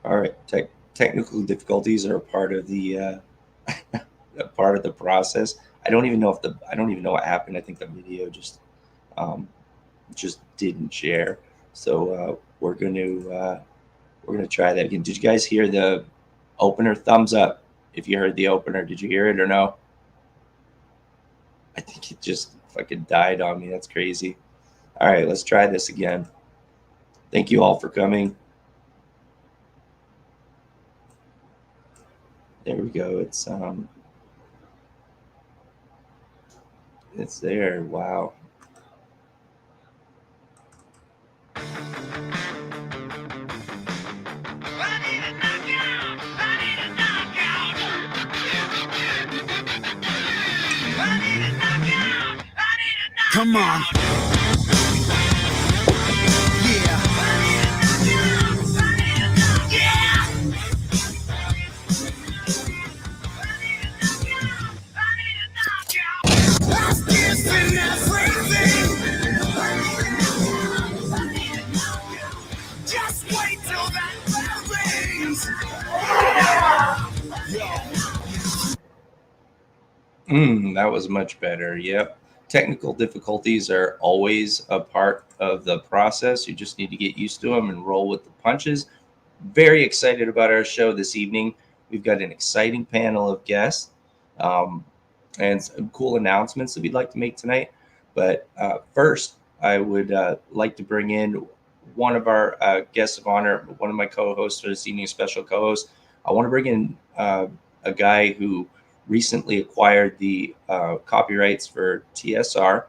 All right. Technical difficulties are a part of the a part of the process. I don't even know what happened. I think the video um, just didn't share. So we're gonna try that again. Did you guys hear the opener? Thumbs up if you heard the opener. Did you hear it or no? I think it just fucking died on me. That's crazy. All right, let's try this again. Thank you all for coming. There we go. It's there. Wow. Come on. Yeah. Yeah. Last kiss and everything. Just wait till that bell rings. That was much better. Yep. Technical difficulties are always a part of the process. You just need to get used to them and roll with the punches. Very excited about our show this evening. We've got an exciting panel of guests um, and some cool announcements that we'd like to make tonight. But first, I would like to bring in one of our guests of honor, one of my co-hosts for this evening, special co-host. I want to bring in a guy who recently acquired the copyrights for TSR.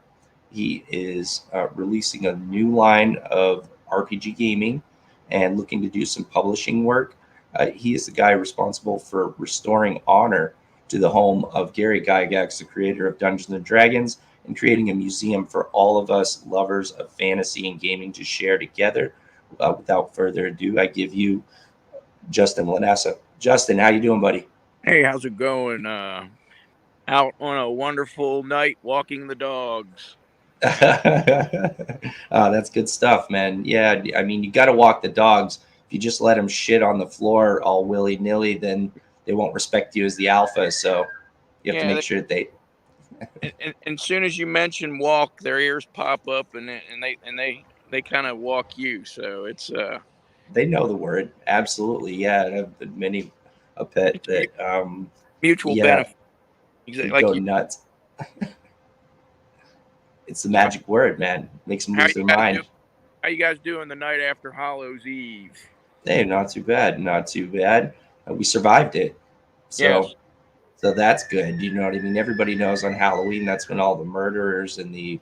He is releasing a new line of RPG gaming and looking to do some publishing work. He is the guy responsible for restoring honor to the home of Gary Gygax, the creator of Dungeons and Dragons, and creating a museum for all of us lovers of fantasy and gaming to share together. Without further ado, I give you Justin Lanassa. Justin, how you doing, buddy? Hey, how's it going? Out on a wonderful night walking the dogs. That's good stuff, man. Yeah, I mean, you got to walk the dogs. If you just let them shit on the floor all willy nilly, then they won't respect you as the alpha. So you have to make sure that they. And soon as you mention walk, their ears pop up and they kind of walk you. So it's They know the word. Absolutely, yeah. I've been many a pet that mutual yeah, benefit. like go nuts. It's the magic word, man. Makes them lose their mind. How you guys doing the night after Hallows Eve? Hey, not too bad. Not too bad. We survived it. So that's good. You know what I mean? Everybody knows on Halloween, that's when all the murderers and the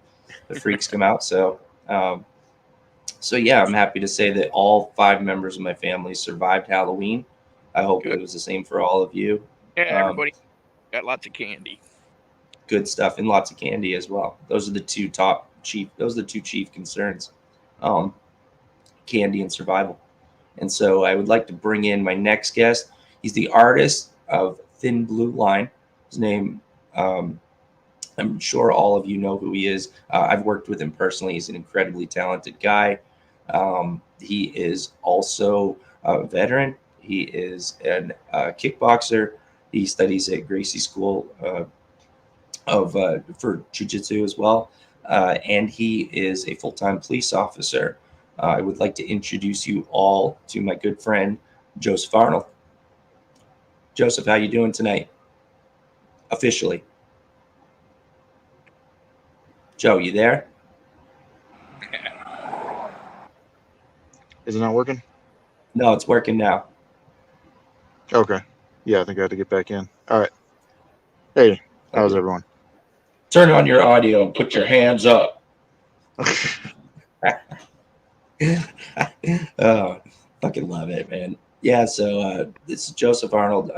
freaks come out. So yeah, I'm happy to say that all 5 members of my family survived Halloween. I hope it was the same for all of you. Yeah, everybody got lots of candy. Good stuff, and lots of candy as well. Those are the two chief concerns. Candy and survival. And so I would like to bring in my next guest. He's the artist of Thin Blue Line. His name, I'm sure all of you know who he is. I've worked with him personally. He's an incredibly talented guy. He is also a veteran. He is a kickboxer. He studies at Gracie School for jiu-jitsu as well. And he is a full-time police officer. I would like to introduce you all to my good friend, Joseph Arnold. Joseph, how you doing tonight? Officially. Joe, you there? Is it not working? No, it's working now. Okay. Yeah, I think I had to get back in. All right. Hey, how's everyone? Turn on your audio and put your hands up. Oh, fucking love it, man. Yeah, so this is Joseph Arnold.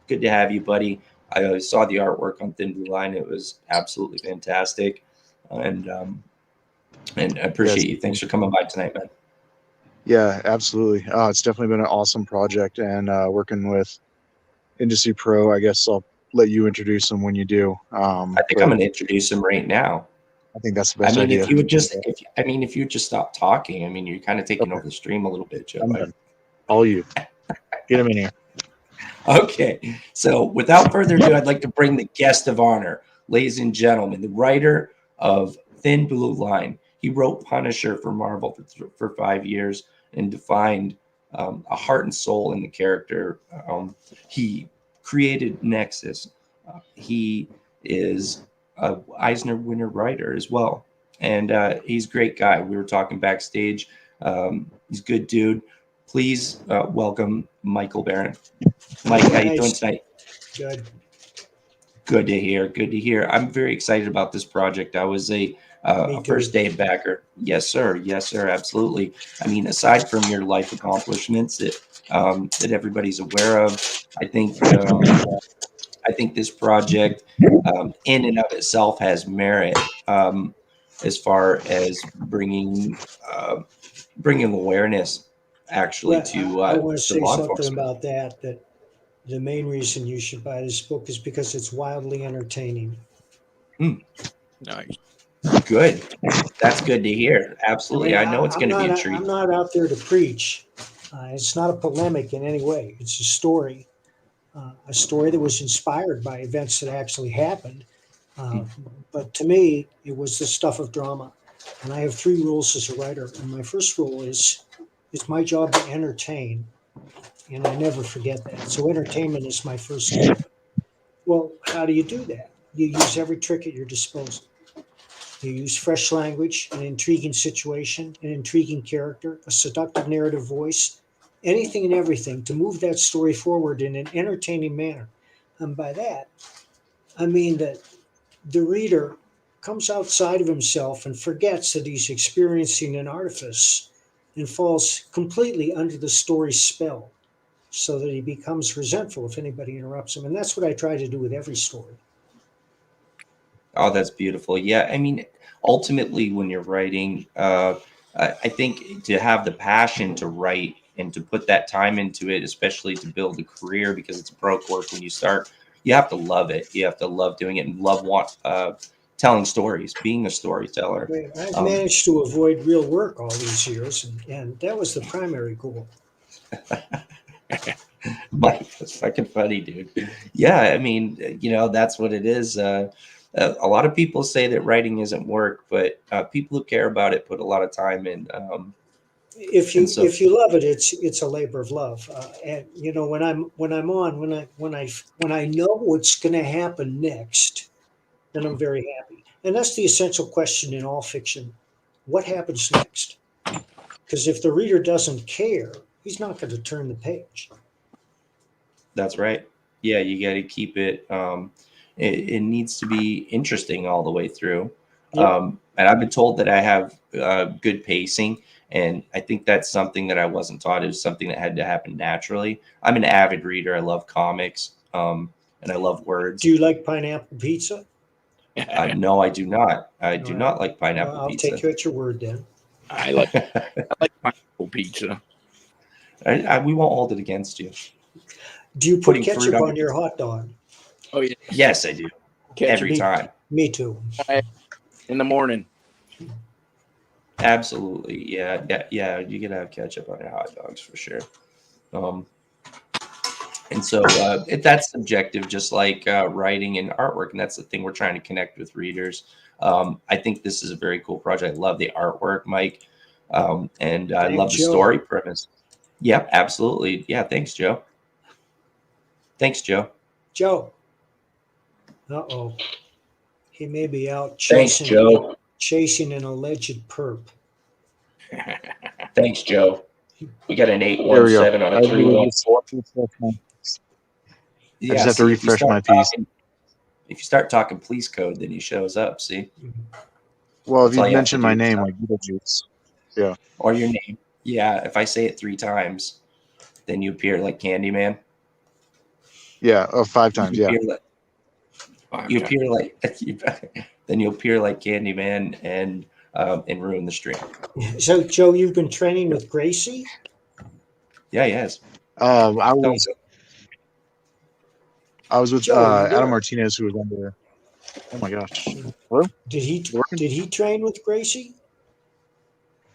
Good to have you, buddy. I saw the artwork on Thin Blue Line. It was absolutely fantastic. And I appreciate you. Thanks for coming by tonight, man. Yeah, absolutely. It's definitely been an awesome project, and working with Industry Pro, I guess I'll let you introduce them when you do. I think I'm going to introduce him right now. I think that's the best idea. If you would just stop talking. I mean, you're kind of taking over the stream a little bit, Joe. All you. Get him in here. Okay, so without further ado, I'd like to bring the guest of honor, ladies and gentlemen, the writer of Thin Blue Line. He wrote Punisher for Marvel for 5 years and defined a heart and soul in the character. He created Nexus. He is a Eisner winner writer as well, and he's a great guy. We were talking backstage. He's a good dude. Please welcome Michael Barron. Mike, how you doing tonight? Good. Good to hear. Good to hear. I'm very excited about this project. I was a first day backer. Yes, sir. Yes, sir. Absolutely. I mean, aside from your life accomplishments that everybody's aware of, I think this project, in and of itself, has merit as far as bringing awareness, actually, I want to say law something enforcement. about that. That the main reason you should buy this book is because it's wildly entertaining. Nice. Good. That's good to hear. Absolutely. I know it's going to be a treat. I'm not out there to preach. It's not a polemic in any way. It's a story that was inspired by events that actually happened. But to me, it was the stuff of drama. And I have 3 rules as a writer. And my first rule is it's my job to entertain. And I never forget that. So entertainment is my first goal. Well, how do you do that? You use every trick at your disposal. You use fresh language, an intriguing situation, an intriguing character, a seductive narrative voice, anything and everything to move that story forward in an entertaining manner. And by that, I mean that the reader comes outside of himself and forgets that he's experiencing an artifice and falls completely under the story's spell so that he becomes resentful if anybody interrupts him. And that's what I try to do with every story. Oh, that's beautiful. Yeah, I mean, ultimately, when you're writing, I think to have the passion to write and to put that time into it, especially to build a career, because it's broke work when you start, you have to love it. You have to love doing it and love telling stories, being a storyteller. I've managed to avoid real work all these years, and that was the primary goal. Mike, that's fucking funny, dude. Yeah, I mean, that's what it is. A lot of people say that writing isn't work, but people who care about it put a lot of time in. If you love it, it's a labor of love. And when I know what's going to happen next, then I'm very happy. And that's the essential question in all fiction: what happens next? Because if the reader doesn't care, he's not going to turn the page. That's right. Yeah, you got to keep it. It needs to be interesting all the way through. Yep. And I've been told that I have good pacing, and I think that's something that I wasn't taught. It was something that had to happen naturally. I'm an avid reader. I love comics, and I love words. Do you like pineapple pizza? No, I do not. I do not like pineapple I'll pizza. take you at your word then. I like pineapple pizza. We won't hold it against you. Do you put Putting ketchup fruit on on your hot dog? Oh yeah, Yes, I do. Every Me- time. Me too. in the morning. Absolutely. Yeah. You can have ketchup on your hot dogs for sure. And so that's subjective, just like writing and artwork. And that's the thing, we're trying to connect with readers. I think this is a very cool project. I love the artwork, Mike. And I love the story premise. Yep, absolutely. Yeah, thanks, Joe. Thanks, Joe. Joe. Uh-oh. He may be out Thanks, Joe. chasing an alleged perp. Thanks, Joe. We got an There we go. 817 on a 314. I just have to refresh my piece. If you start talking police code, then he shows up. See, Well, if That's all you you have mention to my do. name, like Beetlejuice. Yeah. or your name. Yeah, if I say it 3 times, then you appear like Candyman. Yeah. 5 times. You Yeah. appear like, you appear like then you appear like Candyman and ruin the stream. So, Joe, you've been training with Gracie? Yeah, yes. I Don't- was with Joe, you there? Adam Martinez, who was under. Oh my gosh. Did he Working? did he train with Gracie?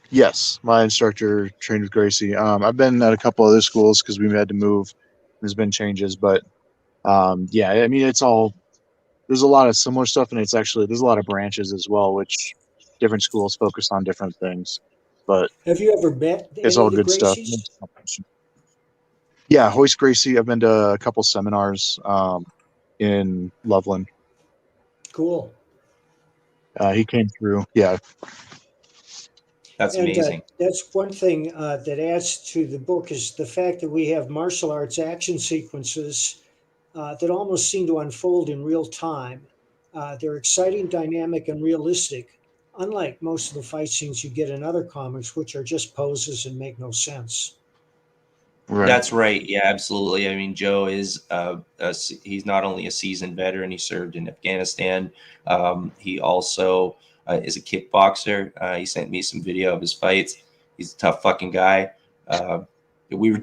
Yes, my instructor trained with Gracie. I've been at a couple other schools because we've had to move. There's been changes, but yeah, I mean, it's all, there's a lot of similar stuff, and it's actually, there's a lot of branches as well, which different schools focus on different things, but Have you ever met it's any all of the good stuff. Gracies? Yeah, Hoist Gracie. I've been to a couple seminars in Loveland. Cool. He came through. Yeah. That's And amazing. that's one thing that adds to the book is the fact that we have martial arts action sequences that almost seem to unfold in real time. They're exciting, dynamic, and realistic, unlike most of the fight scenes you get in other comics, which are just poses and make no sense. Right. That's right. Yeah, absolutely. I mean, Joe is he's not only a seasoned veteran. He served in Afghanistan. He also is a kickboxer. He sent me some video of his fights. He's a tough fucking guy. We were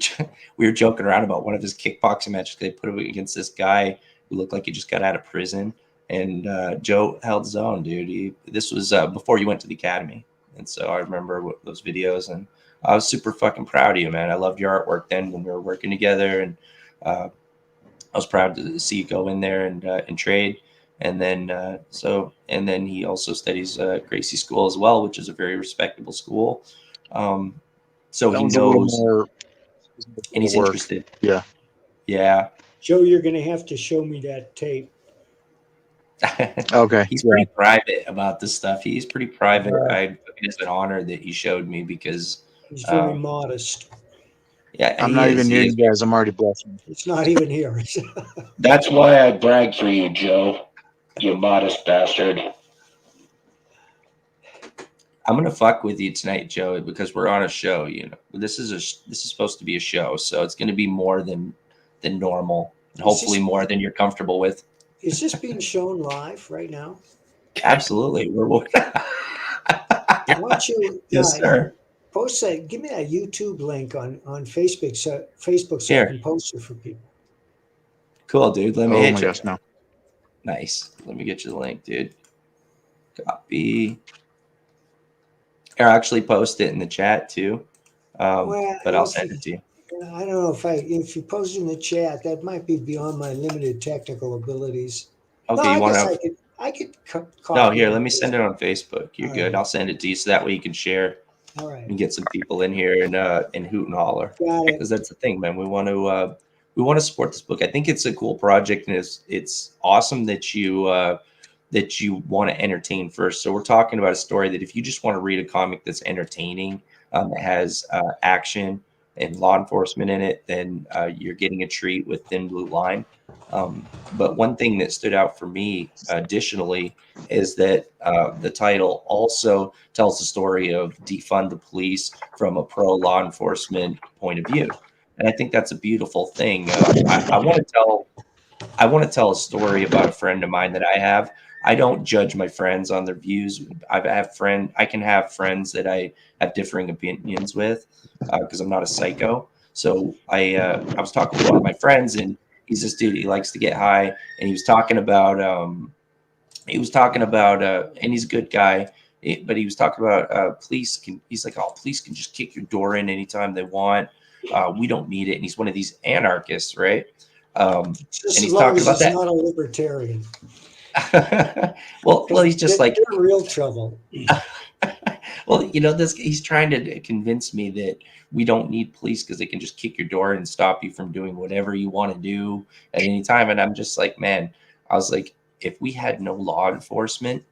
we were joking around about one of his kickboxing matches. They put him against this guy who looked like he just got out of prison, and Joe held his own, dude. This was before you went to the academy, and so I remember those videos, and I was super fucking proud of you, man. I loved your artwork then when we were working together, and I was proud to see you go in there and trade. And then and then he also studies Gracie School as well, which is a very respectable school. So That he one's a little knows, more and he's work. interested. Yeah. Yeah. Joe, you're going to have to show me that tape. Okay. He's Yeah. pretty private about this stuff. He's pretty private. Right. It's an honor that he showed me because He's very modest. yeah, I'm he not is. even He near is. you guys. I'm already blushing. It's not even here. That's why I brag for you, Joe. You modest bastard. I'm gonna fuck with you tonight, Joe, because we're on a show. You know, this is supposed to be a show, so it's gonna be more than normal, and hopefully more than you're comfortable with. Is this being shown live right now? Absolutely, we're. Why don't you Yes, sir. post that? Give me that YouTube link on Facebook so I Here. can post it for people. Cool, dude. Let me Oh hit my you. gosh, no. Nice. Let me get you the link, dude. Copy. I'll actually post it in the chat too, Well, but I'll if send you- it to you. I don't know if you post in the chat, that might be beyond my limited technical abilities. Okay, no, you want I could No, copy here, let me send it on Facebook. You're All good. right. I'll send it to you so that way you can share All right, and get some people in here and hoot and holler. got it. Because that's the thing, man. We want to support this book. I think it's a cool project, and it's awesome that you want to entertain first. So we're talking about a story that if you just want to read a comic that's entertaining, that has action and law enforcement in it, then you're getting a treat with Thin Blue Line. But one thing that stood out for me additionally is that the title also tells the story of defund the police from a pro law enforcement point of view. And I think that's a beautiful thing. I want to tell a story about a friend of mine that I have. I don't judge my friends on their views. I can have friends that I have differing opinions with because I'm not a psycho. So I was talking with one of my friends, and he's this dude. He likes to get high, and he was talking about and he's a good guy, but he was talking about police can. He's like, oh, police can just kick your door in anytime they want. We don't need it. And he's one of these anarchists, right? Just and he's as long talking as about he's that. not a he's well, he's just like, you're in real trouble. well, you know, he's trying to convince me that we don't need police because they can just kick your door and stop you from doing whatever you want to do at any time. And I'm just like, man, I was like, if we had no law enforcement,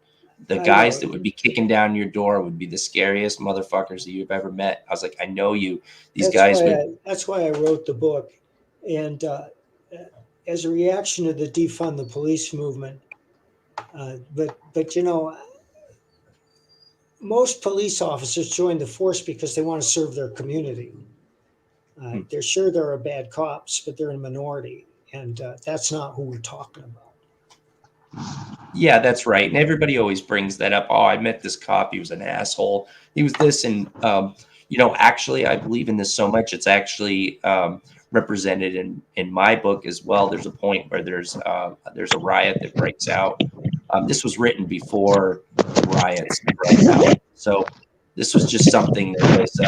the I guys know. that would be kicking down your door would be the scariest motherfuckers that you've ever met. I was like, I know you. These guys would. That's why I wrote the book, and as a reaction to the defund the police movement. But you know, most police officers join the force because they want to serve their community. They're sure there are bad cops, but they're in a minority, and that's not who we're talking about. Yeah, that's right. And everybody always brings that up. Oh, I met this cop. He was an asshole. He was this. And, you know, actually, I believe in this so much. It's actually represented in my book as well. There's a point where there's a riot that breaks out. This was written before the riots broke out. So This was just something that was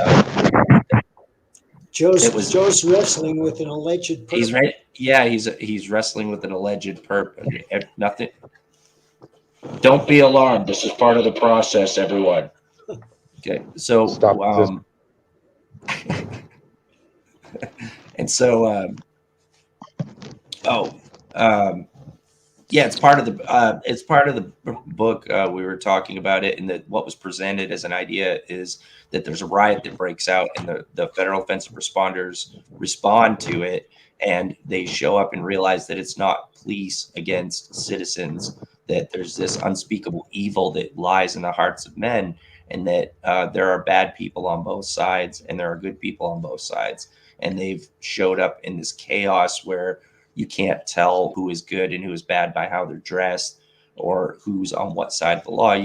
it was Joe's wrestling with an alleged he's perp. right. Yeah, he's wrestling with an alleged perp. Nothing. Don't be alarmed. This is part of the process, everyone. Okay, so Stop this. and so oh yeah, it's part of the book. We were talking about it, and that what was presented as an idea is that there's a riot that breaks out, and the federal offensive responders respond to it, and they show up and realize that it's not police against citizens, that there's this unspeakable evil that lies in the hearts of men, and that there are bad people on both sides, and there are good people on both sides, and they've showed up in this chaos where you can't tell who is good and who is bad by how they're dressed or who's on what side of the law.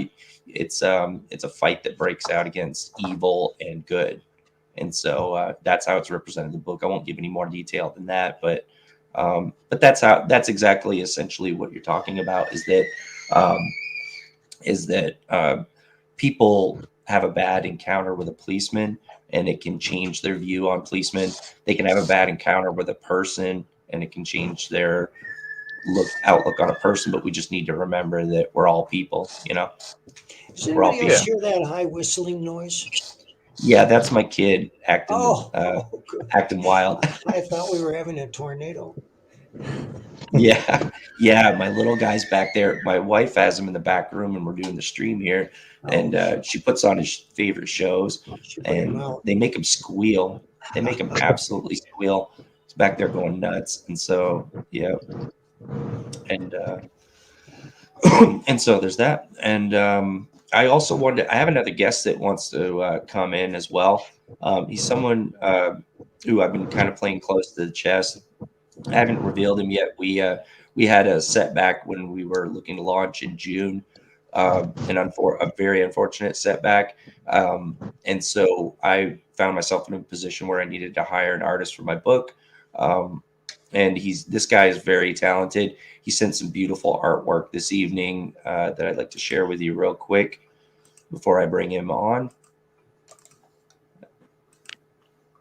It's a fight that breaks out against evil and good, and so that's how it's represented in the book. I won't give any more detail than that, but that's exactly essentially what you're talking about. Is that people have a bad encounter with a policeman, and it can change their view on policemen. They can have a bad encounter with a person, and it can change their outlook on a person. But we just need to remember that we're all people, Does We're all anybody else people. hear that high whistling noise? Yeah, that's my kid acting Good. acting wild. I thought we were having a tornado. Yeah, my little guy's back there. My wife has him in the back room, and we're doing the stream here, and she puts on his favorite shows, She put him and out. they make him squeal. They make him absolutely squeal. He's back there going nuts, and so yeah, and and so there's that. And I also wanted I have another guest that wants to come in as well. He's someone who I've been kind of playing close to the chest. I haven't revealed him yet. We had a setback when we were looking to launch in June, a very unfortunate setback. And so I found myself in a position where I needed to hire an artist for my book. And this guy is very talented. He sent some beautiful artwork this evening that I'd like to share with you real quick before I bring him on.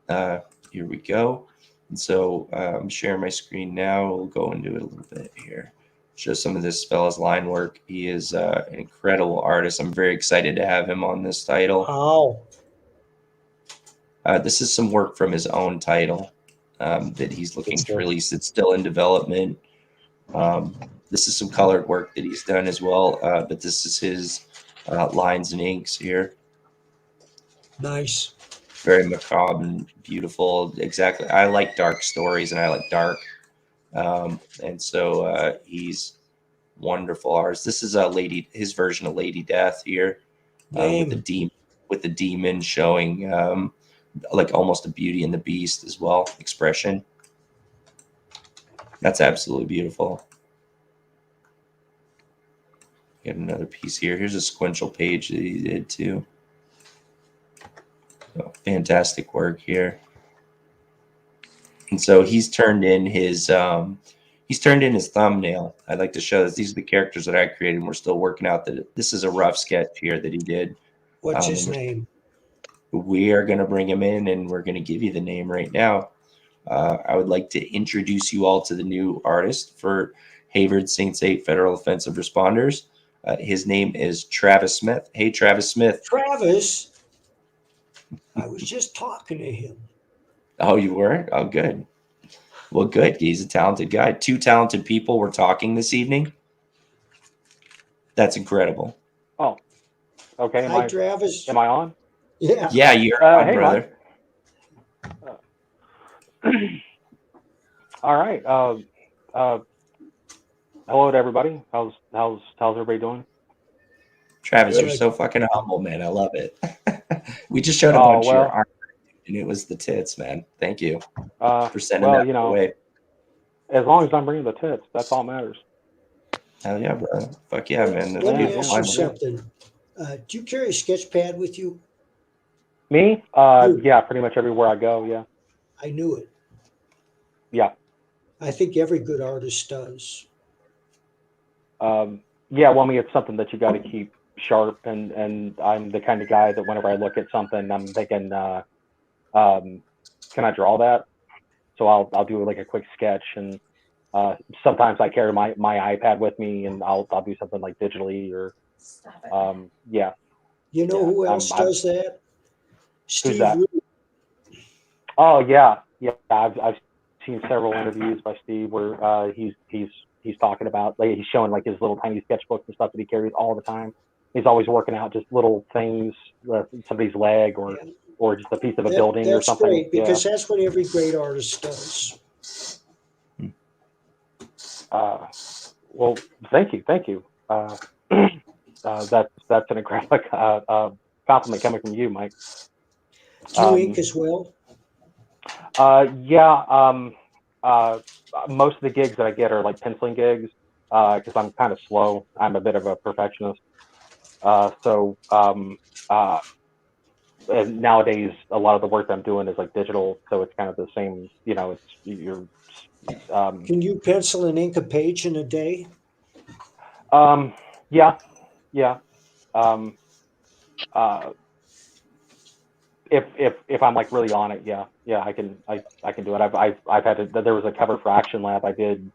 Here we go. And so I'm sharing my screen now. We'll go into it a little bit here. Show some of this fella's line work. He is an incredible artist. I'm very excited to have him on this title. Oh, This is some work from his own title that he's looking to release. It's still in development. This is some colored work that he's done as well. But this is his lines and inks here. nice. Very macabre and beautiful. Exactly. I like dark stories, and I like dark. And so he's wonderful artist. This is his version of Lady Death here, with the demon showing like almost a Beauty and the Beast as well expression. That's absolutely beautiful. Get another piece here. Here's a sequential page that he did too. So, fantastic work here. And so he's turned in his thumbnail. I'd like to show that these are the characters that I created, and we're still working out that this is a rough sketch here that he did. What's his name? We are going to bring him in, and we're going to give you the name right now. I would like to introduce you all to the new artist for Hayward Saints 8 Federal Offensive Responders. His name is Travis Smith. Hey, Travis Smith. Travis. I was just talking to him. Oh, you were? Oh, good. Well, good. He's a talented guy. Two talented people were talking this evening. That's incredible. Oh, okay. Hi, Travis. Am I on? Yeah. Yeah, you're on, hey, brother. All right. Hello to everybody. How's everybody doing? Travis, you're so fucking humble, man. I love it. We just showed a bunch of your art, and it was the tits, man. Thank you for sending that away. As long as I'm bringing the tits, that's all that matters. Hell yeah, bro. Fuck yeah, man. That's Let me beautiful. ask you something. Do you carry a sketch pad with you? Me? Yeah, pretty much everywhere I go. Yeah. I knew it. Yeah. I think every good artist does. Yeah. Well, I mean, it's something that you got to keep sharp, and I'm the kind of guy that whenever I look at something, I'm thinking, can I draw that? So I'll do like a quick sketch, and sometimes I carry my iPad with me, and I'll do something like digitally or yeah. You know Yeah, who else does that? Who's Steve that? Root. Oh yeah. I've seen several interviews by Steve where he's talking about, like, he's showing like his little tiny sketchbooks and stuff that he carries all the time. He's always working out just little things, somebody's leg or just a piece of a building or That's something. great, because that's what every great artist does. Well, thank you. That's an incredible compliment coming from you, Mike. Do you ink as well? Yeah. Most of the gigs that I get are like penciling gigs because I'm kind of slow. I'm a bit of a perfectionist. And nowadays, a lot of the work that I'm doing is like digital, so it's kind of the same. It's you're. Can you pencil and ink a page in a day? Yeah. If I'm like really on it, yeah, I can do it. I've had there was a cover for Action Lab I did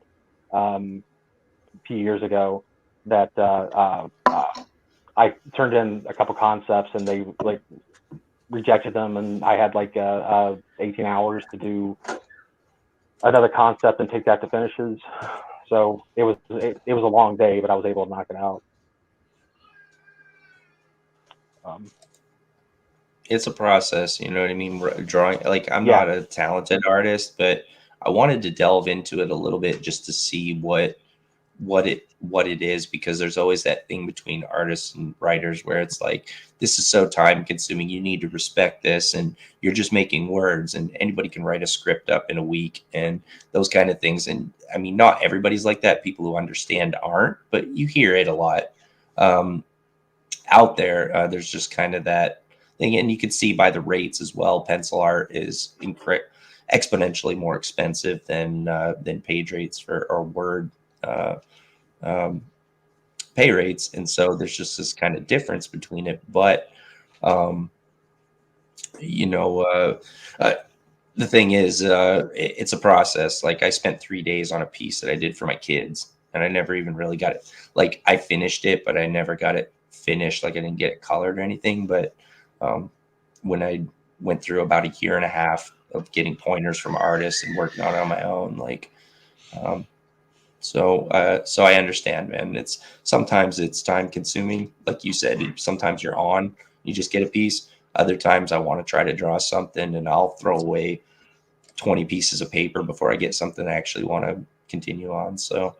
a few years ago that I turned in a couple concepts and they like rejected them, and I had like 18 hours to do another concept and take that to finishes. So it was a long day, but I was able to knock it out. It's a process, you know what I mean? Drawing, like, I'm Yeah. not a talented artist, but I wanted to delve into it a little bit just to see what it is, because there's always that thing between artists and writers where it's like, this is so time consuming, you need to respect this, and you're just making words, and anybody can write a script up in a week and those kind of things. And I mean, not everybody's like that. People who understand aren't, but you hear it a lot out there. There's just kind of that thing, and you can see by the rates as well. Pencil art is exponentially more expensive than page rates or word pay rates, and so there's just this kind of difference between it. But the thing is, it's a process. Like, I spent 3 days on a piece that I did for my kids, and I never even really got it. Like, I finished it, but I never got it finished. Like, I didn't get it colored or anything. But when I went through about a year and a half of getting pointers from artists and working on it on my own, like, so I understand, man. Sometimes it's time consuming. Like you said, sometimes you're on, you just get a piece. Other times I want to try to draw something and I'll throw away 20 pieces of paper before I get something I actually want to continue on. So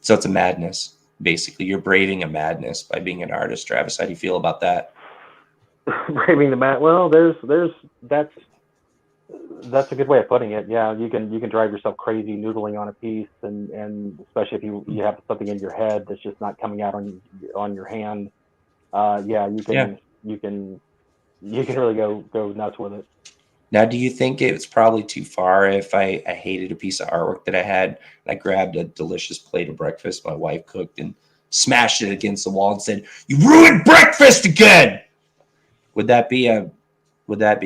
it's a madness. Basically, you're braving a madness by being an artist. Travis, how do you feel about that? Braving the mat. Well, that's a good way of putting it. Yeah, you can drive yourself crazy noodling on a piece, and especially if you have something in your head that's just not coming out on your hand. You can really go nuts with it. Now, do you think it's probably too far if I hated a piece of artwork that I had, and I grabbed a delicious plate of breakfast my wife cooked and smashed it against the wall and said, "You ruined breakfast again"? Would that be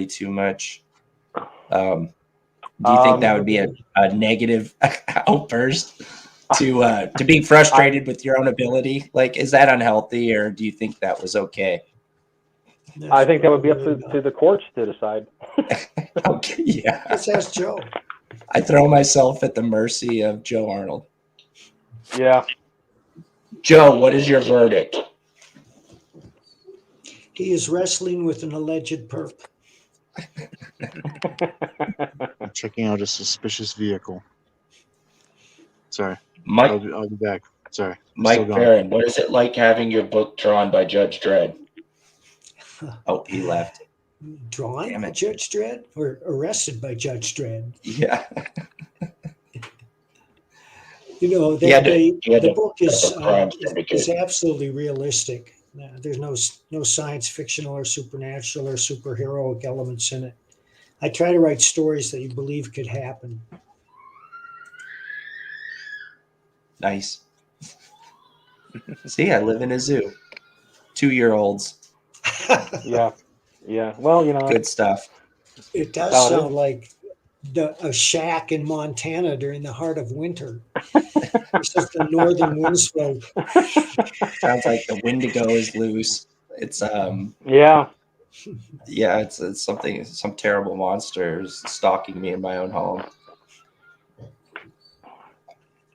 too much? Do you think that would be a negative outburst to being frustrated with your own ability? Like, is that unhealthy, or do you think that was okay? I think that would be up to the courts to decide. Okay, yeah. Let's ask Joe. I throw myself at the mercy of Joe Arnold. Yeah. Joe, what is your verdict? He is wrestling with an alleged perp. I'm checking out a suspicious vehicle. Sorry. Mike, I'll be back. Sorry. Mike Barron, what is it like having your book drawn by Judge Dredd? Oh, he left. Drawn by Judge Dredd or arrested by Judge Dredd? Yeah. The book is absolutely realistic. There's no science fictional or supernatural or superheroic elements in it. I try to write stories that you believe could happen. Nice. See, I live in a zoo. 2-year-olds. Yeah. Well, Good stuff. It does Oh, it is. sound like a shack in Montana during the heart of winter. It's just the northern winds blow. Sounds like the Wendigo is loose. It's Yeah. yeah, it's something, some terrible monster is stalking me in my own home.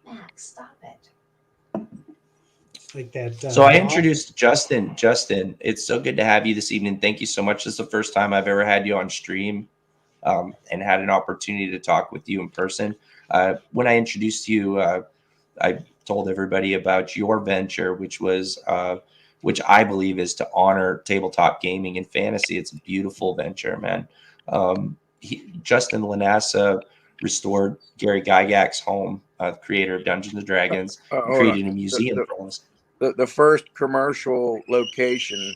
Max, stop it. Like that. So I introduced Justin. Justin, it's so good to have you this evening. Thank you so much. This is the first time I've ever had you on stream, and had an opportunity to talk with you in person. When I introduced you, I told everybody about your venture, which I believe is to honor tabletop gaming and fantasy. It's a beautiful venture, man. Justin Lanassa restored Gary Gygax's home, creator of Dungeons and Dragons, and hold created on. a museum for us. The first commercial location,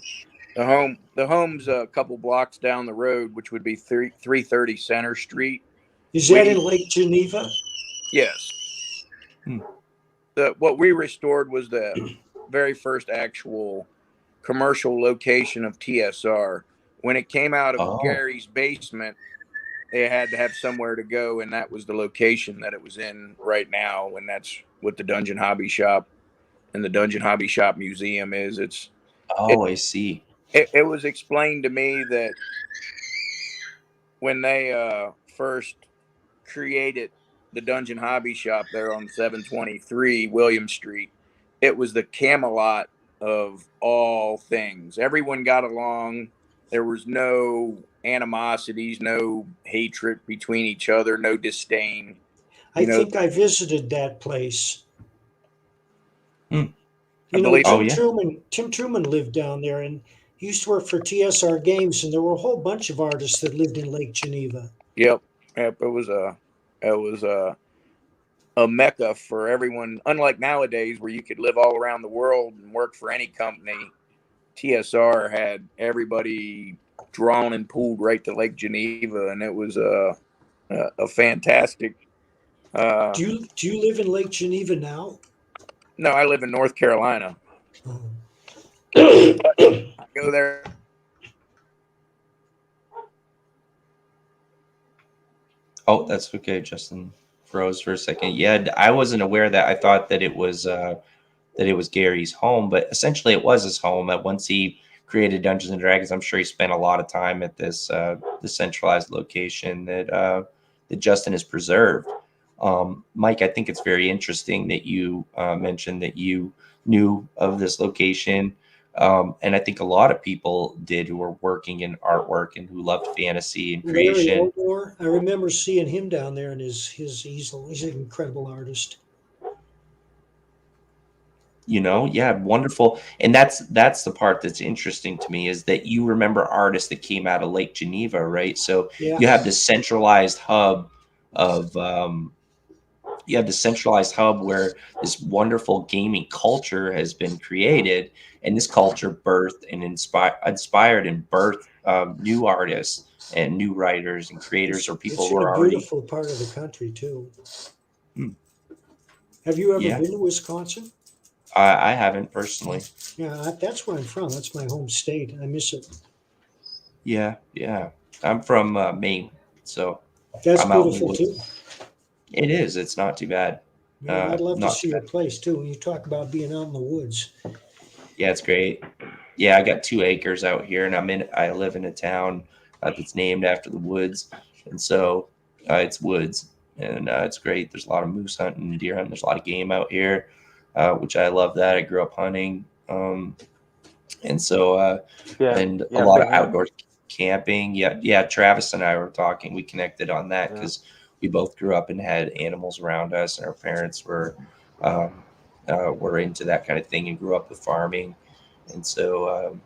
the home's a couple blocks down the road, which would be 330 Center Street. Is that in Lake Geneva? Yes. What we restored was the very first actual commercial location of TSR. When it came out of Gary's basement, they had to have somewhere to go, and that was the location that it was in right now, and that's what the Dungeon Hobby Shop and the Dungeon Hobby Shop Museum is. I see. It was explained to me that when they first created the Dungeon Hobby Shop there on 723 William Street, it was the Camelot of all things. Everyone got along. There was no animosities, no hatred between each other, no disdain. I think I visited that place. You know, Tim Truman lived down there, and he used to work for TSR Games, and there were a whole bunch of artists that lived in Lake Geneva. Yep. It was a mecca for everyone. Unlike nowadays, where you could live all around the world and work for any company, TSR had everybody drawn and pulled right to Lake Geneva, and it was a fantastic. Do you live in Lake Geneva now? No, I live in North Carolina. Oh. I go there. Oh, that's okay. Justin froze for a second. Yeah, I wasn't aware of that. I thought that it was Gary's home, but essentially it was his home. Once he created Dungeons and Dragons, I'm sure he spent a lot of time at this centralized location that Justin has preserved. Mike, I think it's very interesting that you mentioned that you knew of this location. And I think a lot of people did who were working in artwork and who loved fantasy and creation. I remember seeing him down there in his easel. He's an incredible artist. Yeah, wonderful. And that's the part that's interesting to me, is that you remember artists that came out of Lake Geneva, right? So you have this centralized hub of where this wonderful gaming culture has been created, and this culture birthed and inspired and birthed new artists and new writers and creators, or people who are already. It's a beautiful part of the country too. Have you ever been to Wisconsin? I haven't personally. Yeah, that's where I'm from. That's my home state. I miss it. Yeah. I'm from Maine, so that's I'm beautiful too. It is. It's not too bad. Yeah, I'd love to see your place too. When you talk about being out in the woods. Yeah, it's great. Yeah, I got 2 acres out here, and I live in a town that's named after the woods, and so it's woods, and it's great. There's a lot of moose hunting and deer hunting. There's a lot of game out here, which I love. That I grew up hunting, and so and a lot of outdoor camping. Yeah. Travis and I were talking. We connected on that because we both grew up and had animals around us, and our parents were into that kind of thing and grew up with farming. And so,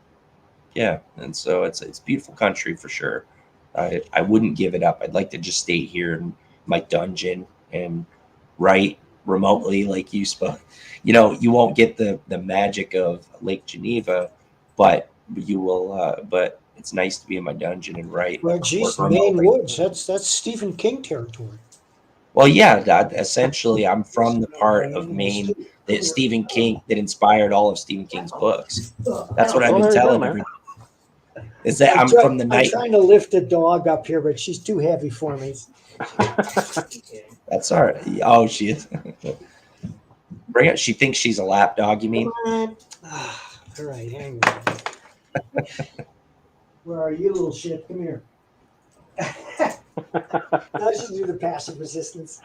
it's a beautiful country for sure. I wouldn't give it up. I'd like to just stay here in my dungeon and write remotely like you spoke. You won't get the magic of Lake Geneva, but you will, but it's nice to be in my dungeon and write. Well, geez, Maine woods. That's Stephen King territory. Well, yeah, that essentially I'm from the part of Maine that Stephen King that inspired all of Stephen King's books. That's what I've Well, been there you go, telling man. everybody. Is that I'm from the I'm night. trying to lift the dog up here, but she's too heavy for me. That's all right. Oh, she is. Bring it. She thinks she's a lap dog. You mean? Come on. All right, hang on. Where are you, little shit? Come here. Now she do the passive resistance.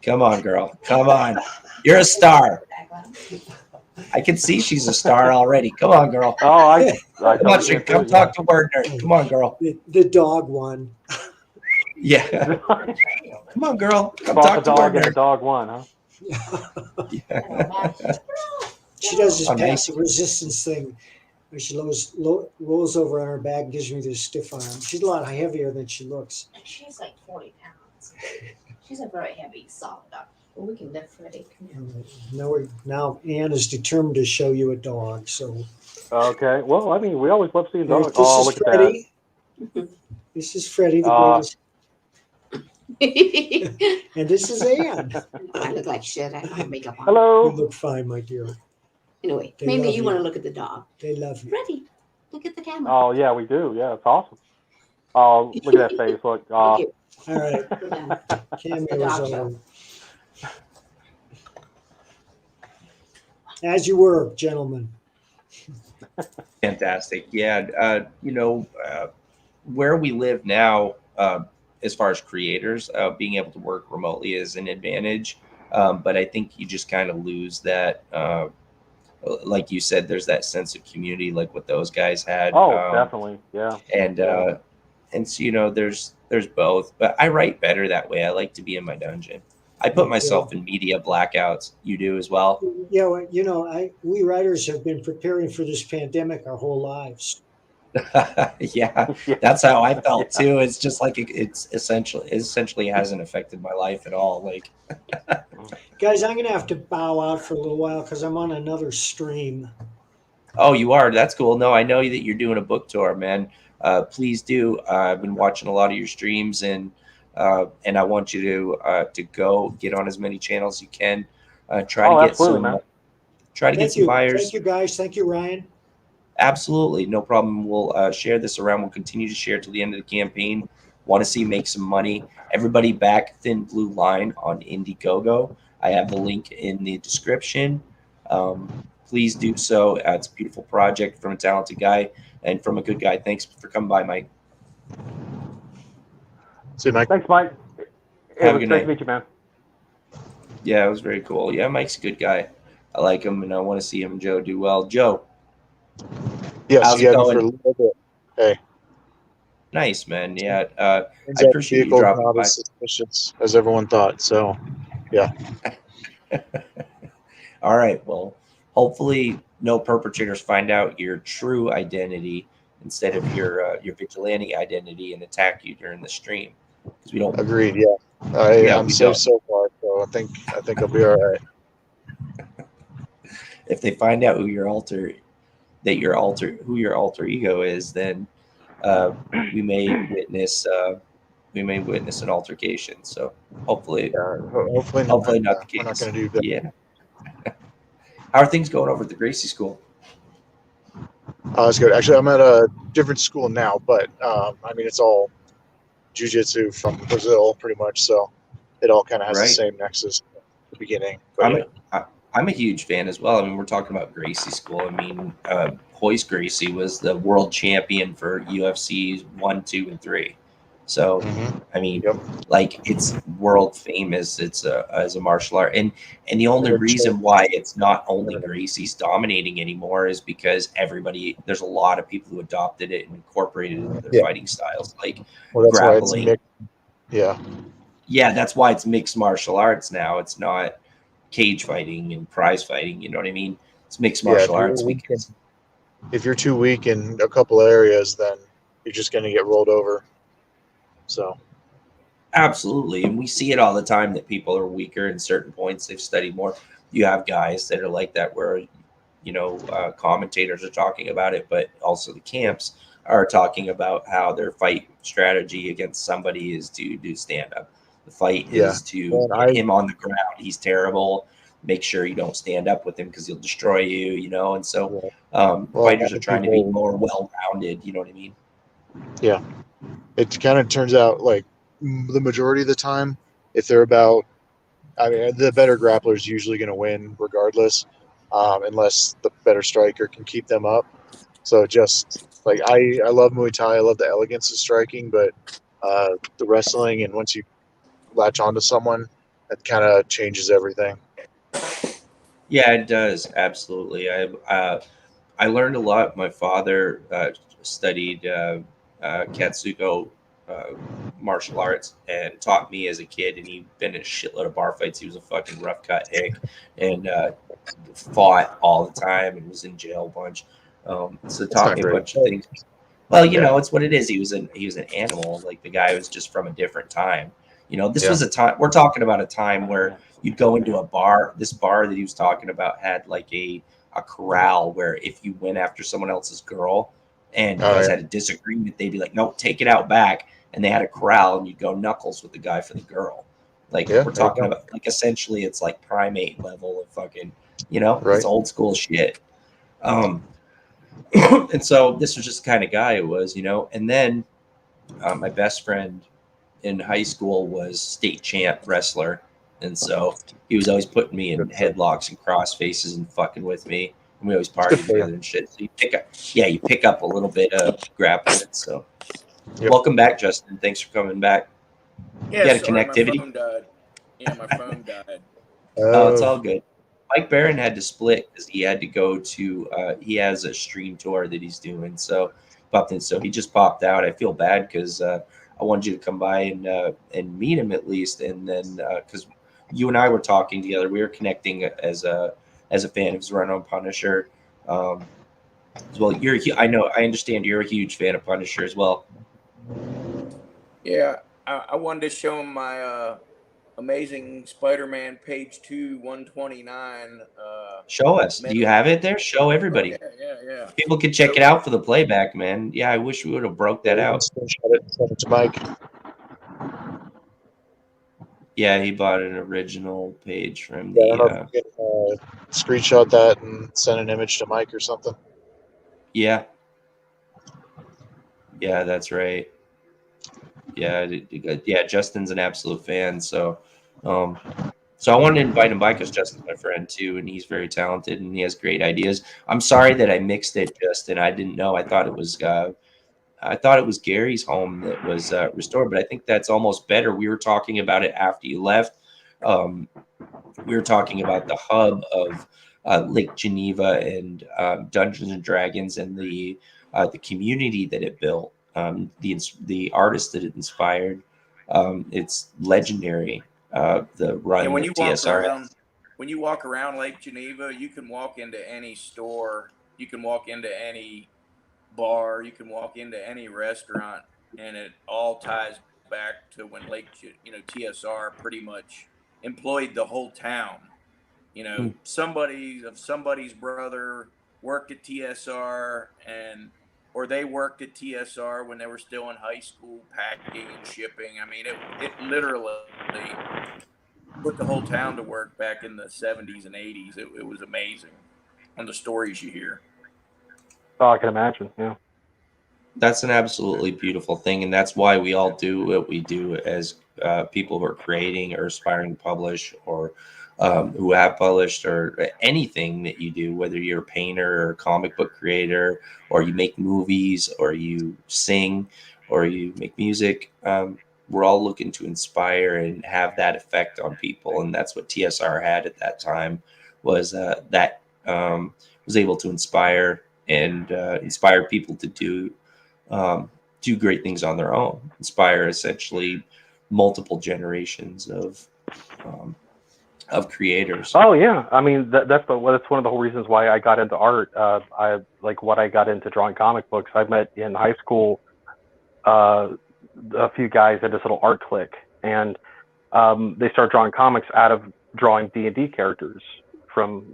Come on, girl. Come on. You're a star. I can see she's a star already. Come on, girl. Oh, I Come on, come talk to WordNerd. Come on, girl. The dog won. Yeah. Come on, girl. Come Fought the talk to dog and the WordNerd. dog won, huh? She does this Oh, nice. passive resistance thing where she rolls over on her back and gives me this stiff arm. She's a lot heavier than she looks. She's like 40 pounds. She's a very heavy, solid dog. But we can lift Freddie. Now Anne is determined to show you a dog. So Okay. Well, I mean, we always love seeing this dogs. Oh, is look at Freddie. This is Freddie, the greatest. And this is Anne. I look like shit. I don't have makeup that. on. You Hello. look fine, my dear. Anyway, They maybe love you you. want to look at the dog. They love you. Freddie, look at the camera. Oh, yeah, we do. Yeah, it's awesome. Oh, look at that face. Look. All right, Put down. cameo Dog is show. over. As you were, gentlemen. Fantastic. Yeah. Where we live now, as far as creators, being able to work remotely is an advantage. But I think you just kind of lose that. Like you said, there's that sense of community, like what those guys had. Oh, definitely. Yeah. And so, there's both. But I write better that way. I like to be in my dungeon. I put myself in media blackouts. You do as well. Yeah, well, we writers have been preparing for this pandemic our whole lives. Yeah, that's how I felt too. It's just like it essentially hasn't affected my life at all. Like, Guys, I'm gonna have to bow out for a little while because I'm on another stream. oh, you are? That's cool. No, I know that you're doing a book tour, man. Please do. I've been watching a lot of your streams, and I want you to go get on as many channels as you can. Try to get some. Man. Try to get some buyers. Thank you, guys. Thank you, Ryan. Absolutely, no problem. We'll share this around. We'll continue to share till the end of the campaign. Want to see you make some money? Everybody back Thin Blue Line on Indiegogo. I have the link in the description. Please do so. It's a beautiful project from a talented guy and from a good guy. Thanks for coming by, Mike. See you, Mike. Thanks, Mike. Have a It was good great night. to meet you, man. Yeah, it was very cool. Yeah, Mike's a good guy. I like him, and I want to see him and Joe do well. Joe, Yes, how's you it have me for a going? little bit. Hey. Nice, man. Yeah, Turns I out appreciate you vehicle dropping not by. as suspicious as everyone thought. So, yeah. All right. Well, hopefully, no perpetrators find out your true identity instead of your vigilante identity and attack you during the stream, because we don't. Agreed. Yeah. I'm we safe don't. so far, so I think I'll be all right. If they find out who your alter ego is, then we may witness an altercation. So hopefully, Hopefully not the We're not case. going to do that. Yeah. How are things going over at the Gracie School? It's good. Actually, I'm at a different school now, but it's all jiu-jitsu from Brazil, pretty much. So it all kind of has the Right. same nexus at the beginning. But I'm a huge fan as well. I mean, we're talking about Gracie School. I mean, Hoist Gracie was the world champion for UFC 1, 2, and 3. So, I mean, like, it's world famous. It's as a martial art, and the only reason why it's not only Gracie's dominating anymore is because there's a lot of people who adopted it and incorporated it into their fighting styles, like that's grappling. why it's mixed. Yeah, that's why it's mixed martial arts now. It's not cage fighting and prize fighting. You know what I mean? It's mixed martial arts because if you're too weak in a couple areas, then you're just going to get rolled over. So absolutely, and we see it all the time that people are weaker in certain points. They've studied more. You have guys that are like that, where commentators are talking about it, but also the camps are talking about how they're strategy against somebody is to do stand up. The fight Yeah. is to get him on the ground. He's terrible. Make sure you don't stand up with him because he'll destroy you, you know. And so fighters are trying to be more well-rounded. You know what I mean? Yeah. It kind of turns out like the majority of the time, if they're about, I mean, the better grappler is usually going to win regardless, unless the better striker can keep them up. So just like I love Muay Thai, I love the elegance of striking, but the wrestling, and once you latch onto someone, that kind of changes everything. Yeah, it does. Absolutely. I learned a lot. My father studied Katsuko martial arts and taught me as a kid, and he'd been in a shitload of bar fights. He was a fucking rough cut hick and fought all the time and was in jail a bunch. So taught me a bunch of things. Well, you know, it's what it is. He was an animal. Like the guy was just from a different time. You know, this was a time, we're talking about a time where you'd go into a bar. This bar that he was talking about had like a corral where if you went after someone else's girl and you guys had a disagreement, they'd be like, no, take it out back. And they had a corral and you'd go knuckles with the guy for the girl. Like we're talking about, like, essentially it's like primate level of fucking, you know, it's old school shit. And so this was just the kind of guy it was, you know. And then my best friend in high school was state champ wrestler, and so he was always putting me in headlocks and cross faces and fucking with me, and we always partied together and shit. So you pick up a little bit of grappling. So welcome back, Justin. Thanks for coming back. Yeah, you had a sorry, connectivity. my phone died. Yeah, my phone died. Oh, it's all good. Mike Barron had to split because he had to go to he has a stream tour that he's doing, so he just popped out. I feel bad because I wanted you to come by and meet him at least, and then because you and I were talking together, we were connecting as a fan of his run on Punisher. As well, I understand you're a huge fan of Punisher as well. Yeah, I wanted to show him my Amazing Spider-Man page 2 129. Show us. Do you have it there? Show everybody. Oh, yeah. People can check it out for the playback, man. Yeah, I wish we would have broke that out. Send it to Mike. Yeah, he bought an original page from I don't know if you can screenshot that and send an image to Mike or something. Yeah, that's right. Yeah, Justin's an absolute fan, so I wanted to invite him by because Justin's my friend too, and he's very talented and he has great ideas. I'm sorry that I mixed it, Justin. I didn't know. I thought it was Gary's home that was restored, but I think that's almost better. We were talking about it after you left. We were talking about the hub of Lake Geneva and Dungeons and Dragons and the community that it built. The artist that it inspired, it's legendary. The run when that you TSR. When you walk around Lake Geneva, you can walk into any store, you can walk into any bar, you can walk into any restaurant, and it all ties back to when TSR pretty much employed the whole town. You know, somebody's brother worked at TSR or they worked at TSR when they were still in high school, packing and shipping. I mean, it literally put the whole town to work back in the 70s and 80s. It was amazing on the stories you hear. Oh, I can imagine, yeah. That's an absolutely beautiful thing, and that's why we all do what we do as people who are creating or aspiring to publish or who have published, or anything that you do, whether you're a painter or a comic book creator, or you make movies, or you sing, or you make music. We're all looking to inspire and have that effect on people, and that's what TSR had at that time. Was able to inspire and inspire people to do great things on their own. Inspire essentially multiple generations of creators. Oh yeah, I mean that's one of the whole reasons why I got into art. I got into drawing comic books. I met in high school a few guys at this little art clique, and they started drawing comics out of drawing D&D characters. From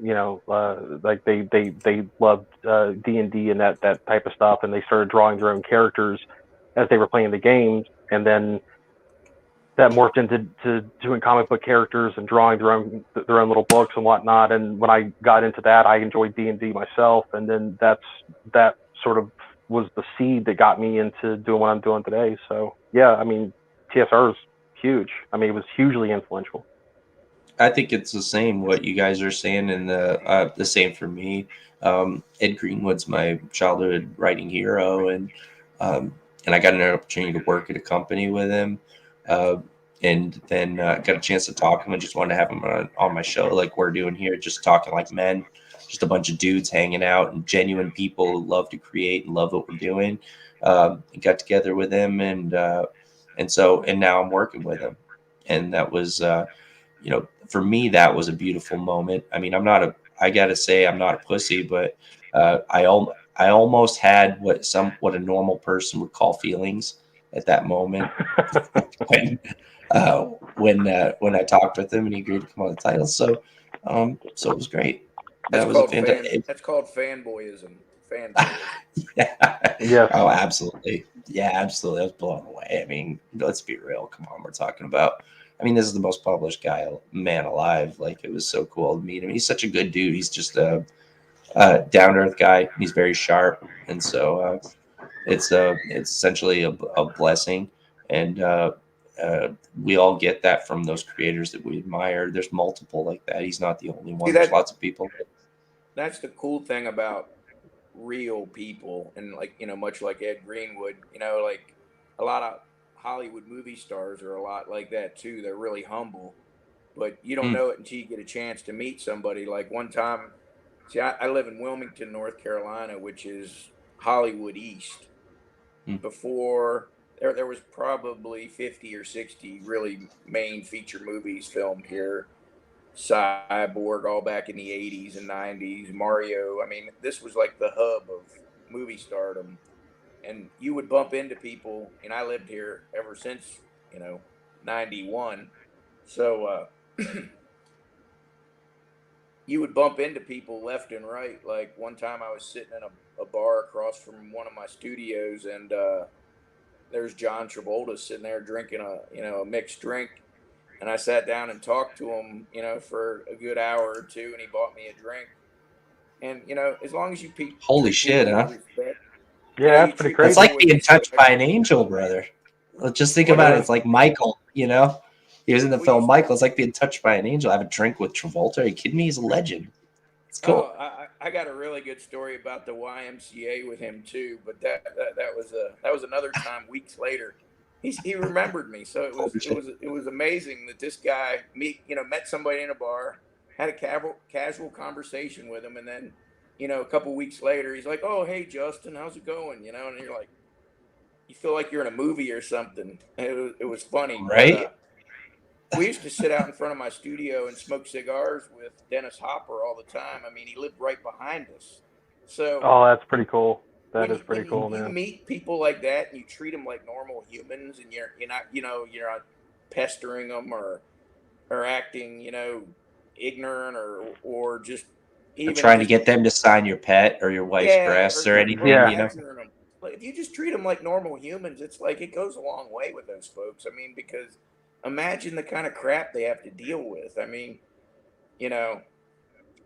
like they loved D&D and that type of stuff, and they started drawing their own characters as they were playing the games, and then that morphed into doing comic book characters and drawing their own little books and whatnot. And when I got into that, I enjoyed D&D myself, and then that sort of was the seed that got me into doing what I'm doing today. So yeah, I mean, TSR is huge. I mean, it was hugely influential. I think it's the same what you guys are saying, and the same for me. Ed Greenwood's my childhood writing hero, and I got an opportunity to work at a company with him, and then got a chance to talk to him, and just wanted to have him on my show, like we're doing here, just talking like men, just a bunch of dudes hanging out and genuine people who love to create and love what we're doing. Got together with him, and now I'm working with him, and that was. For me, that was a beautiful moment. I mean, I gotta say, I'm not a pussy, but I almost had what a normal person would call feelings at that moment when I talked with him and he agreed to come on the title. So it was great. That's That was called a fantastic. that's called fanboyism. Fanboyism. Yeah. Oh, absolutely. Yeah, absolutely. I was blown away. I mean, let's be real. Come on, we're talking about. I mean, this is the most published man alive. Like, it was so cool to meet him. He's such a good dude. He's just a down-to-earth guy. He's very sharp, and so it's essentially a blessing. And we all get that from those creators that we admire. There's multiple like that. He's not the only one. There's lots of people. That's the cool thing about real people, and much like Ed Greenwood, like a lot of Hollywood movie stars are a lot like that too. They're really humble, but you don't know it until you get a chance to meet somebody. Like one time, I live in Wilmington, North Carolina, which is Hollywood East. Before there was probably 50 or 60 really main feature movies filmed here. Cyborg, all back in the 80s and 90s, Mario. I mean, this was like the hub of movie stardom. And you would bump into people, and I lived here ever since, 91. So you would bump into people left and right. Like one time I was sitting in a bar across from one of my studios, and there's John Travolta sitting there drinking a mixed drink. And I sat down and talked to him, for a good hour or two, and he bought me a drink. And, as long as you holy shit, huh? Respect, yeah, that's pretty crazy. It's like being touched by an angel, brother. Let's just think about it. It's like Michael, he was in the film Michael. It's like being touched by an angel. I have a drink with Travolta. Are you kidding me? He's a legend. It's cool. Oh, I got a really good story about the YMCA with him too, but that was another time. Weeks later, he remembered me. So it was amazing that this guy met somebody in a bar, had a casual conversation with him, and then a couple weeks later, he's like, "Oh, hey, Justin, how's it going?" And you're like, you feel like you're in a movie or something. It was funny, right? But, we used to sit out in front of my studio and smoke cigars with Dennis Hopper all the time. I mean, he lived right behind us. So, that's pretty cool. That is pretty cool, man. You meet people like that, and you treat them like normal humans, and you're not pestering them or acting ignorant or just. Even trying to get them to sign your pet or your wife's breasts or anything, Like, if you just treat them like normal humans, it's like it goes a long way with those folks. I mean, because imagine the kind of crap they have to deal with. I mean,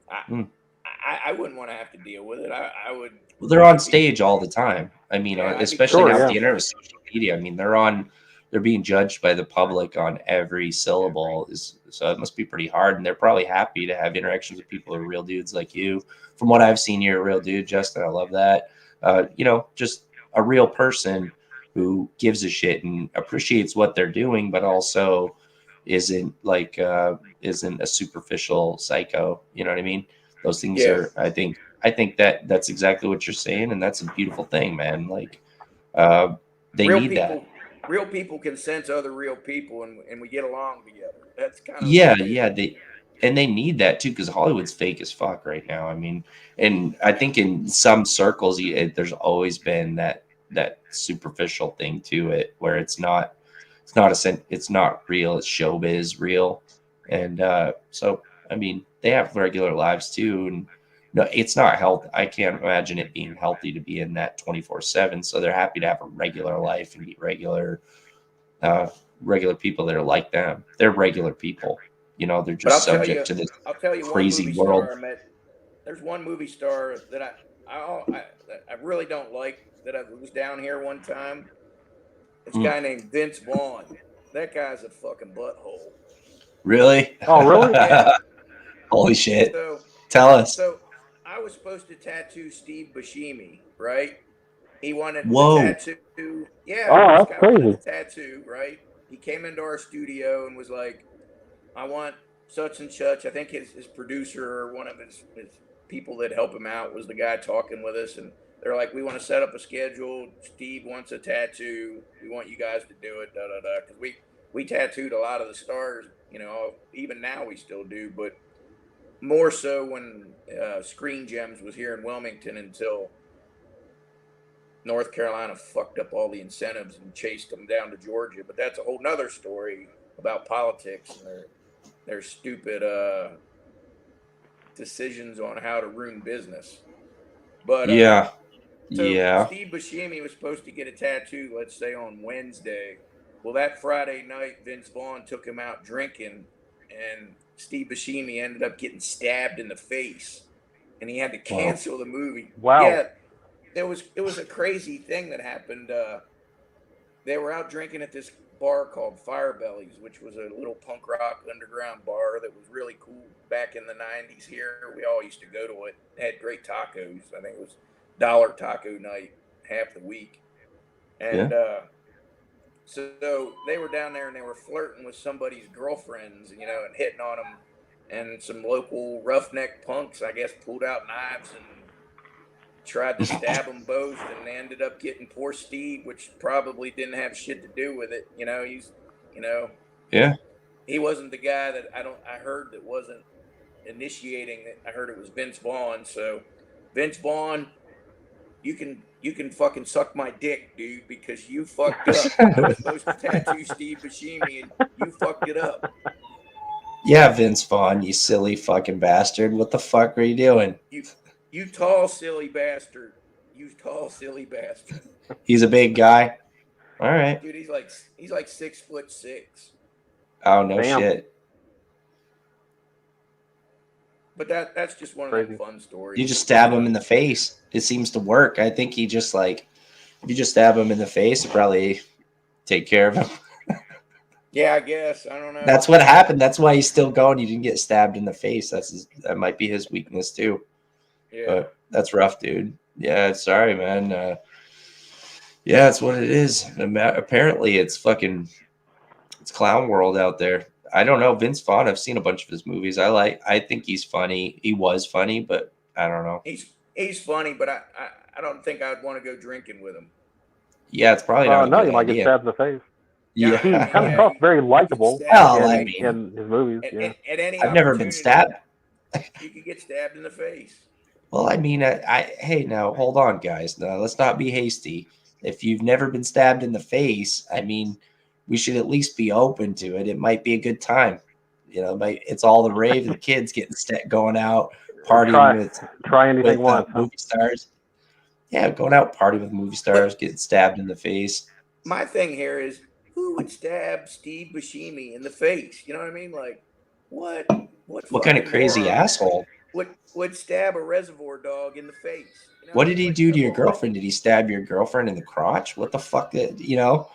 I wouldn't want to have to deal with it. I would. Well, they're on stage all the time. I mean, especially now with the internet, with social media. I mean, they're being judged by the public on every syllable. So it must be pretty hard. And they're probably happy to have interactions with people who are real dudes like you. From what I've seen, you're a real dude, Justin. I love that. Just a real person who gives a shit and appreciates what they're doing, but also isn't a superficial psycho. You know what I mean? Those things are, I think that's exactly what you're saying. And that's a beautiful thing, man. Like, they real need people, that. Real people can sense other real people, and we get along together. That's kind of they need that too, because Hollywood's fake as fuck right now. I mean, and I think in some circles, there's always been that superficial thing to it, where it's not real. It's showbiz real, and so I mean, they have regular lives too, and No, it's not healthy. I can't imagine it being healthy to be in that 24/7. So they're happy to have a regular life and meet regular people that are like them. They're regular people. You know, they're But just subject to this I'll tell you one crazy movie world. star I met. There's one movie star that I really don't like that I was down here one time. It's a Mm. guy named Vince Vaughn. That guy's a fucking butthole. Really? Oh, really? Yeah. Holy shit. So Tell us. so I was supposed to tattoo Steve Buscemi, right? He wanted the Whoa. tattoo. Yeah, Oh, this that's guy wanted crazy. the tattoo, right? He came into our studio and was like, I want such and such. I think his producer or one of his people that help him out was the guy talking with us. And they're like, we want to set up a schedule. Steve wants a tattoo. We want you guys to do it, da da da. Because we tattooed a lot of the stars, you know, even now we still do, but more so when Screen Gems was here in Wilmington until North Carolina fucked up all the incentives and chased them down to Georgia. But that's a whole nother story about politics and their stupid decisions on how to ruin business. But Yeah. so Yeah. Steve Buscemi was supposed to get a tattoo, let's say on Wednesday. Well, that Friday night, Vince Vaughn took him out drinking, and Steve Buscemi ended up getting stabbed in the face, and he had to cancel the movie. Wow. Yeah, it was a crazy thing that happened. They were out drinking at this bar called Firebellies, which was a little punk rock underground bar that was really cool back in the 90s here. We all used to go to it. It had great tacos. I think it was dollar taco night half the week. And so they were down there and they were flirting with somebody's girlfriends, you know, and hitting on them. And some local roughneck punks, I guess, pulled out knives and tried to stab them both, and they ended up getting poor Steve, which probably didn't have shit to do with it. You know, Yeah. he wasn't the guy that I heard that wasn't initiating it. I heard it was Vince Vaughn. So Vince Vaughn, you can fucking suck my dick, dude, because you fucked up. I was supposed to tattoo Steve Buscemi and you fucked it up. Yeah, Vince Vaughn, you silly fucking bastard. What the fuck are you doing? You tall silly bastard. You tall silly bastard. He's a big guy. All right. Dude, he's like 6'6". Oh, no Damn. shit. But that's just one of Crazy. them fun stories. You just stab him in the face. It seems to work. I think he just like, if you just stab him in the face, probably take care of him. Yeah, I guess. I don't know. That's what happened. That's why he's still going. He didn't get stabbed in the face. That might be his weakness too. Yeah. But that's rough, dude. Yeah, sorry, man. Yeah, it's what it is. Apparently, it's clown world out there. I don't know. Vince Vaughn, I've seen a bunch of his movies. I think he's funny. He was funny, but I don't know. He's funny, but I don't think I'd want to go drinking with him. Yeah, it's probably not a No, good you might get idea. stabbed in the face. Yeah. He kind of talks very likable Well, in, I mean, in his movies. Yeah. At any I've never been stabbed. You could get stabbed in the face. Well, I mean, hey, now hold on, guys. Now let's not be hasty. If you've never been stabbed in the face, I mean, we should at least be open to it. It might be a good time. You know, it's all the rave. The kids getting going out, partying Try anything with once. movie stars. Yeah, going out partying with movie stars, getting stabbed in the face. My thing here is, who would stab Steve Buscemi in the face? You know what I mean? Like, what kind of crazy moron asshole? would stab a Reservoir Dog in the face? You know? What did he Like, do to your come on. girlfriend? Did he stab your girlfriend in the crotch? What the fuck? You know,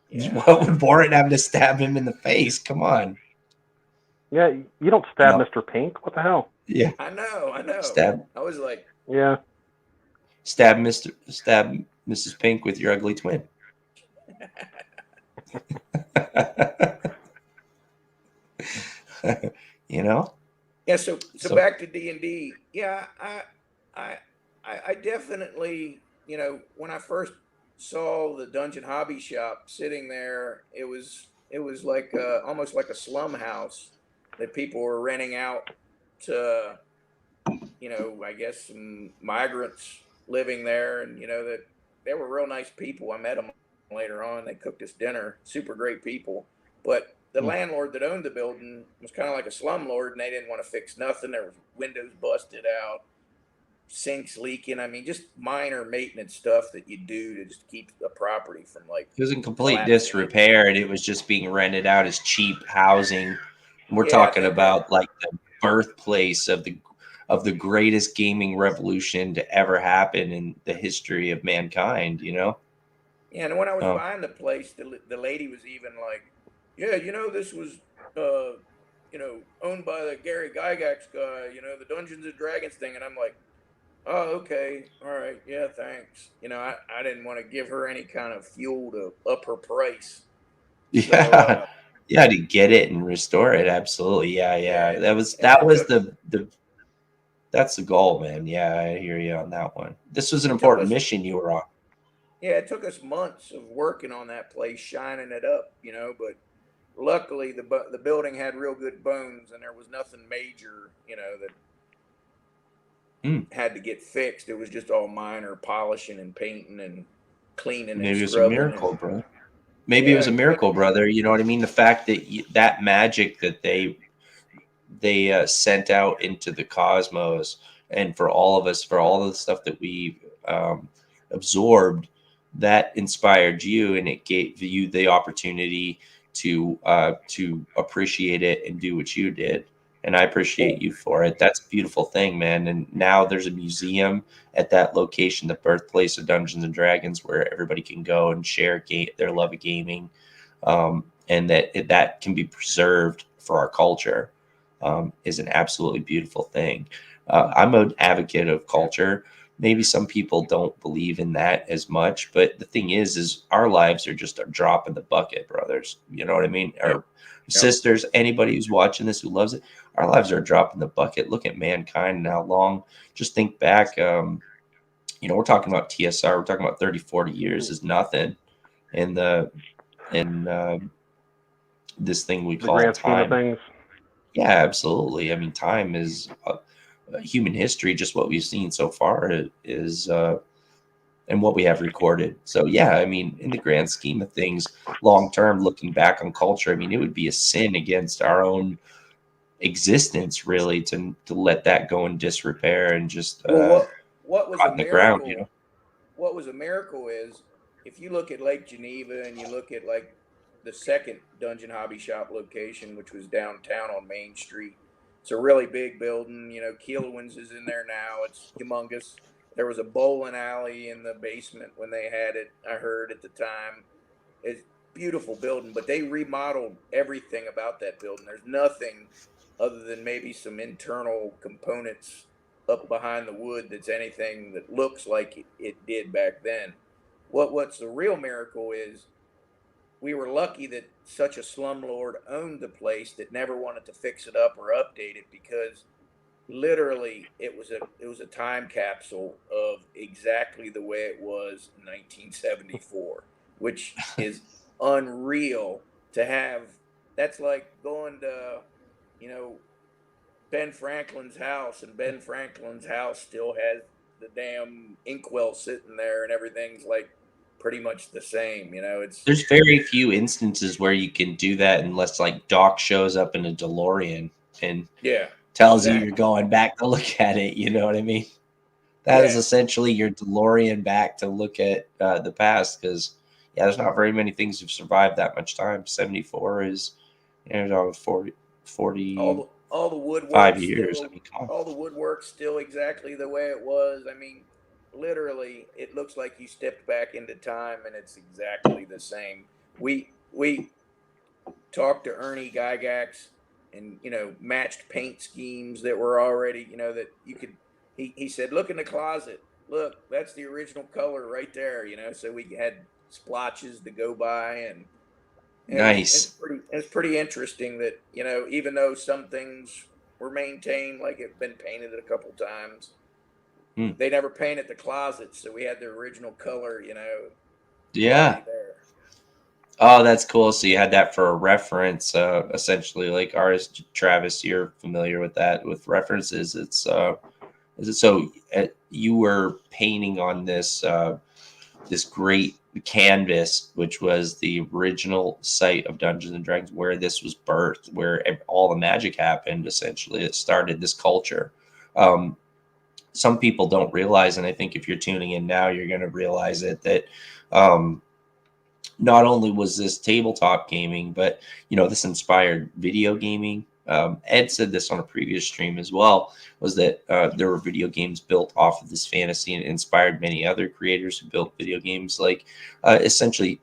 Yeah. what would warrant having to stab him in the face? Come on. Yeah, you don't stab No. Mr. Pink. What the hell? Yeah. I know. Stab I was like, Yeah. Mrs. Pink with your ugly twin. You know? yeah. So back to D&D. Yeah, I definitely, you know, when I first saw the Dungeon Hobby Shop sitting there, it was like almost like a slum house that people were renting out to, you know, I guess some migrants living there, and you know that they were real nice people. I met them later on. They cooked us dinner. Super great people. But the landlord that owned the building was kind of like a slumlord, and they didn't want to fix nothing. There was windows busted out. sinks leaking. I mean, just minor maintenance stuff that you do to just keep the property from like It was in complete collapsing. disrepair, and it was just being rented out as cheap housing. We're Yeah, I talking think that, about like the birthplace of the greatest gaming revolution to ever happen in the history of mankind. You know. yeah, and when I was Oh, buying the place, the lady was even like, "Yeah, this was, uh, owned by the Gary Gygax guy, the Dungeons and Dragons thing," and I'm like, "Oh, okay, all right, yeah, thanks." I didn't want to give her any kind of fuel to up her price, so yeah, yeah. To get it and restore it, absolutely. Yeah, yeah, yeah. and That was the that's the goal, man. Yeah, I hear you on that one. This was an it took important us mission you were on. yeah, it took us months of working on that place, shining it up, but luckily the building had real good bones and there was nothing major, that Hmm. had to get fixed. It was just all minor polishing and painting and cleaning and Maybe it was a scrubbing and miracle, bro. Maybe it was yeah, a miracle, brother. You know what I mean? The fact that that magic that they sent out into the cosmos, and for all of us, for all of the stuff that we absorbed, that inspired you, and it gave you the opportunity to appreciate it and do what you did. And I appreciate you for it. That's a beautiful thing, man. And now there's a museum at that location, the birthplace of Dungeons and Dragons, where everybody can go and share their love of gaming, and that can be preserved for our culture, is an absolutely beautiful thing. I'm an advocate of culture. Maybe some people don't believe in that as much, but the thing is our lives are just a drop in the bucket, brothers. You know what I mean? yep, Our sisters, anybody who's watching this who loves it, our lives are a drop in the bucket. Look at mankind and how long. Just think back. We're talking about TSR. We're talking about 30, 40 years is nothing in this thing we The call grand scheme of time. things. Yeah, absolutely. I mean, time is human history. Just what we've seen so far is and what we have recorded. So yeah, I mean, in the grand scheme of things, long term, looking back on culture, I mean, it would be a sin against our own existence, really, to let that go in disrepair and just well, what was a rot in the ground. You miracle know. what was a miracle is if you look at Lake Geneva and you look at like the second Dungeon Hobby Shop location, which was downtown on Main Street. It's a really big building. Keelowins is in there now. It's humongous. There was a bowling alley in the basement when they had it, I heard at the time. It's a beautiful building, but they remodeled everything about that building. There's nothing other than maybe some internal components up behind the wood that's anything that looks like it did back then. What's the real miracle is we were lucky that such a slumlord owned the place that never wanted to fix it up or update it, because literally it was a time capsule of exactly the way it was in 1974, which is unreal to have. That's like going to you know Ben Franklin's house, and Ben Franklin's house still has the damn inkwell sitting there, and everything's like pretty much the same. It's There's very few instances where you can do that unless like Doc shows up in a DeLorean and yeah, tells you you're exactly. going back to look at it. You know what I mean? That is Yeah, essentially your DeLorean back to look at the past, because yeah, there's not very many things who've survived that much time. 74 is, 40, all 45 the woodwork years. I still mean, come on. all the woodwork still exactly the way it was. I mean, literally, it looks like you stepped back into time, and it's exactly the same. We talked to Ernie Gygax, and matched paint schemes that were already, that you could. He said, "Look in the closet. Look, that's the original color right there." So we had splotches to go by, and it's Nice. pretty interesting that even though some things were maintained, like it's been painted a couple times, Hmm. they never painted the closets, so we had the original color, Yeah. already there. Oh, that's cool. So you had that for a reference, essentially, like ours. Travis, you're familiar with that with references. Is it so? You were painting on this great canvas, which was the original site of Dungeons and Dragons, where this was birthed, where all the magic happened. Essentially, it started this culture. Um, some people don't realize, and I think if you're tuning in now, you're going to realize it, that um, not only was this tabletop gaming, but this inspired video gaming. Ed said this on a previous stream as well, was that there were video games built off of this fantasy and inspired many other creators who built video games, like essentially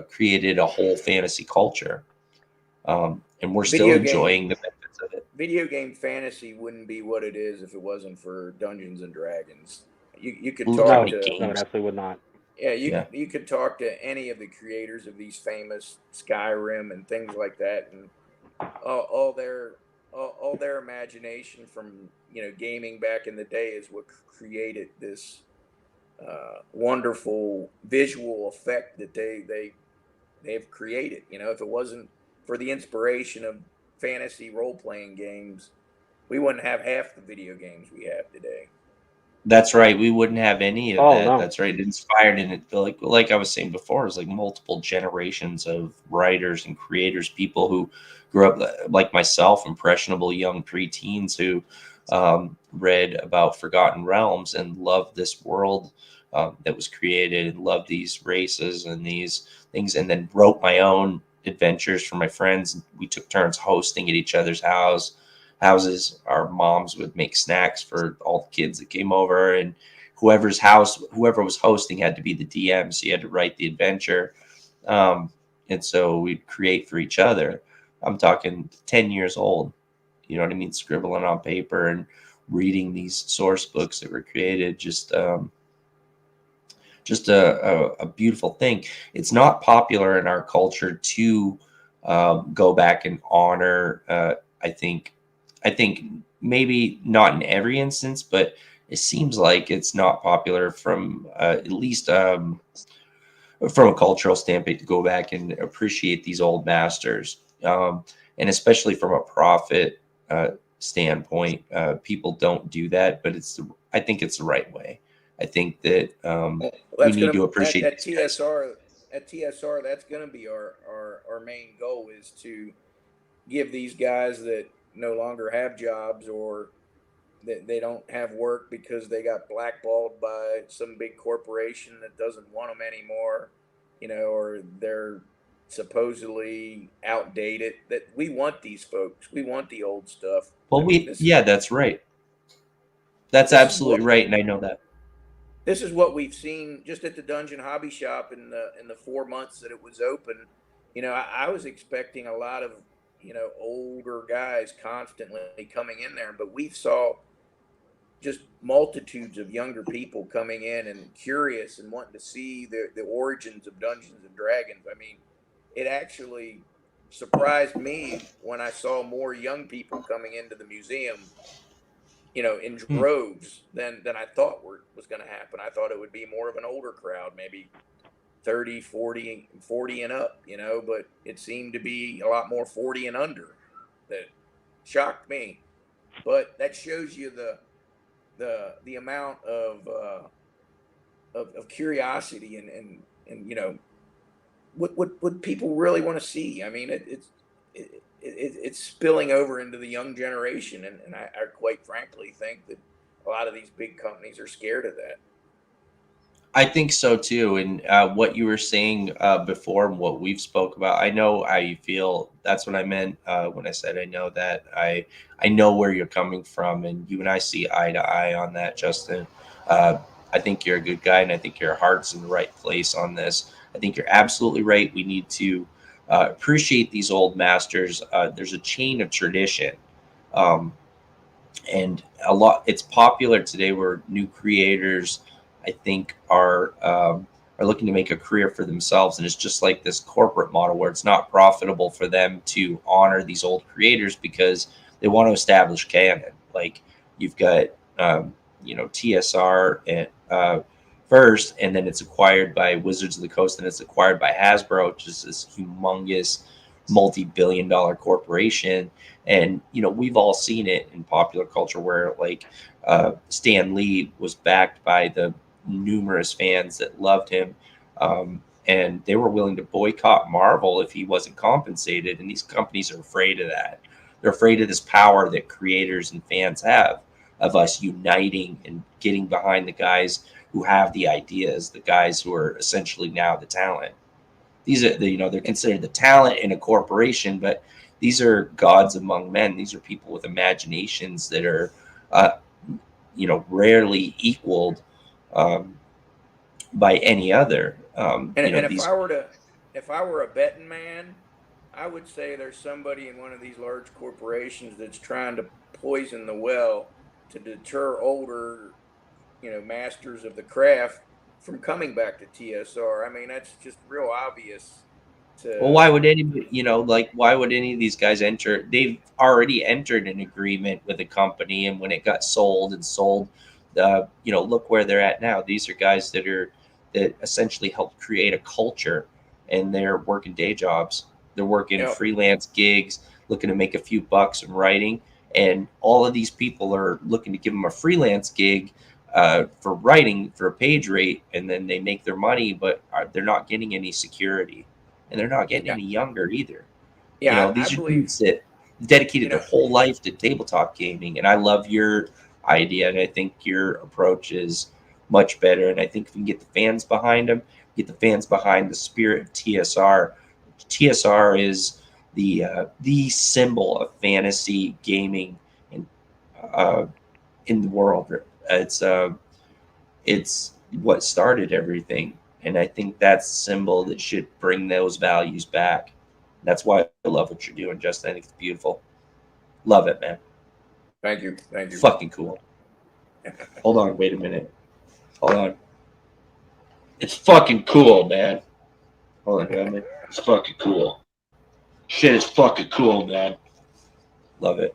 created a whole fantasy culture. And we're still enjoying the benefits of it. Video game fantasy wouldn't be what it is if it wasn't for Dungeons and Dragons. You could talk to no, it absolutely would not. Yeah, you could talk to any of the creators of these famous Skyrim and things like that, and all their imagination from gaming back in the day is what created this wonderful visual effect that they've created. If it wasn't for the inspiration of fantasy role-playing games, we wouldn't have half the video games we have today. That's right. We wouldn't have any of that. No. That's right. It inspired, and it like I was saying before, it was like multiple generations of writers and creators, people who grew up like myself, impressionable young preteens who read about Forgotten Realms and loved this world that was created, and loved these races and these things, and then wrote my own adventures for my friends. We took turns hosting at each other's houses. Our moms would make snacks for all the kids that came over, and whoever was hosting had to be the DM, so you had to write the adventure. And so we'd create for each other. I'm talking 10 years old, you know what I mean, scribbling on paper and reading these source books that were created. Just a beautiful thing. It's not popular in our culture to go back and honor. I think maybe not in every instance, but it seems like it's not popular from at least from a cultural standpoint to go back and appreciate these old masters, and especially from a profit standpoint. People don't do that, but I think it's the right way. I think that we need to appreciate at TSR. At TSR, that's going to be our main goal, is to give these guys that no longer have jobs, or that they don't have work because they got blackballed by some big corporation that doesn't want them anymore, or they're supposedly outdated, that we want these folks. We want the old stuff. Well, that's right. That's absolutely right, and I know that. This is what we've seen just at the Dungeon Hobby Shop in the 4 months that it was open. I was expecting a lot of older guys constantly coming in there, but we saw just multitudes of younger people coming in and curious and wanting to see the origins of Dungeons and Dragons. I mean, it actually surprised me when I saw more young people coming into the museum, in droves than I thought was going to happen. I thought it would be more of an older crowd, maybe 30, 40 and up, but it seemed to be a lot more 40 and under. That shocked me. But that shows you the amount of curiosity and what people really want to see. I mean, it's spilling over into the young generation, and I quite frankly think that a lot of these big companies are scared of that. I think so too. And what you were saying before, and what we've spoke about, I know how you feel. That's what I meant when I said I know that. I know where you're coming from, and you and I see eye to eye on that, Justin. I think you're a good guy, and I think your heart's in the right place on this. I think you're absolutely right. We need to appreciate these old masters. There's a chain of tradition, and it's popular today where new creators, I think, are looking to make a career for themselves, and it's just like this corporate model where it's not profitable for them to honor these old creators because they want to establish canon. Like you've got TSR and first, and then it's acquired by Wizards of the Coast, and it's acquired by Hasbro, which is this humongous multi-billion-dollar corporation. And we've all seen it in popular culture where Stan Lee was backed by the numerous fans that loved him, and they were willing to boycott Marvel if he wasn't compensated. And these companies are afraid of that. They're afraid of this power that creators and fans have. of us uniting and getting behind the guys who have the ideas, the guys who are essentially now the talent. These are they're considered the talent in a corporation, but these are gods among men. These are people with imaginations that are uh, rarely equaled by any other. And, You know, and these if I were a betting man, I would say there's somebody in one of these large corporations that's trying to poison the well to deter older, masters of the craft from coming back to TSR. I mean, that's just real obvious. well, To why would anybody, why would any of these guys enter? They've already entered an agreement with a company, and when it got sold, look where they're at now. These are guys that essentially helped create a culture, and they're working day jobs. They're working freelance gigs, looking to make a few bucks and writing. And all of these people are looking to give them a freelance gig for writing for a page rate, and then they make their money, but they're not getting any security, and they're not getting yeah, any younger either. yeah, I These are believe dudes that dedicated you know their whole life to tabletop gaming, and I love your idea, and I think your approach is much better. And I think if we can get the fans behind them, get the fans behind the spirit of TSR. TSR is the symbol of fantasy gaming uh, in the world. It's what started everything, and I think that's a symbol that should bring those values back. That's why I love what you're doing, Justin. I think it's beautiful. Love it, man. Thank you. Fucking cool. Hold on, wait a minute. Hold on. It's fucking cool, man. Hold on, man. It's fucking cool. Shit is fucking cool, man. Love it.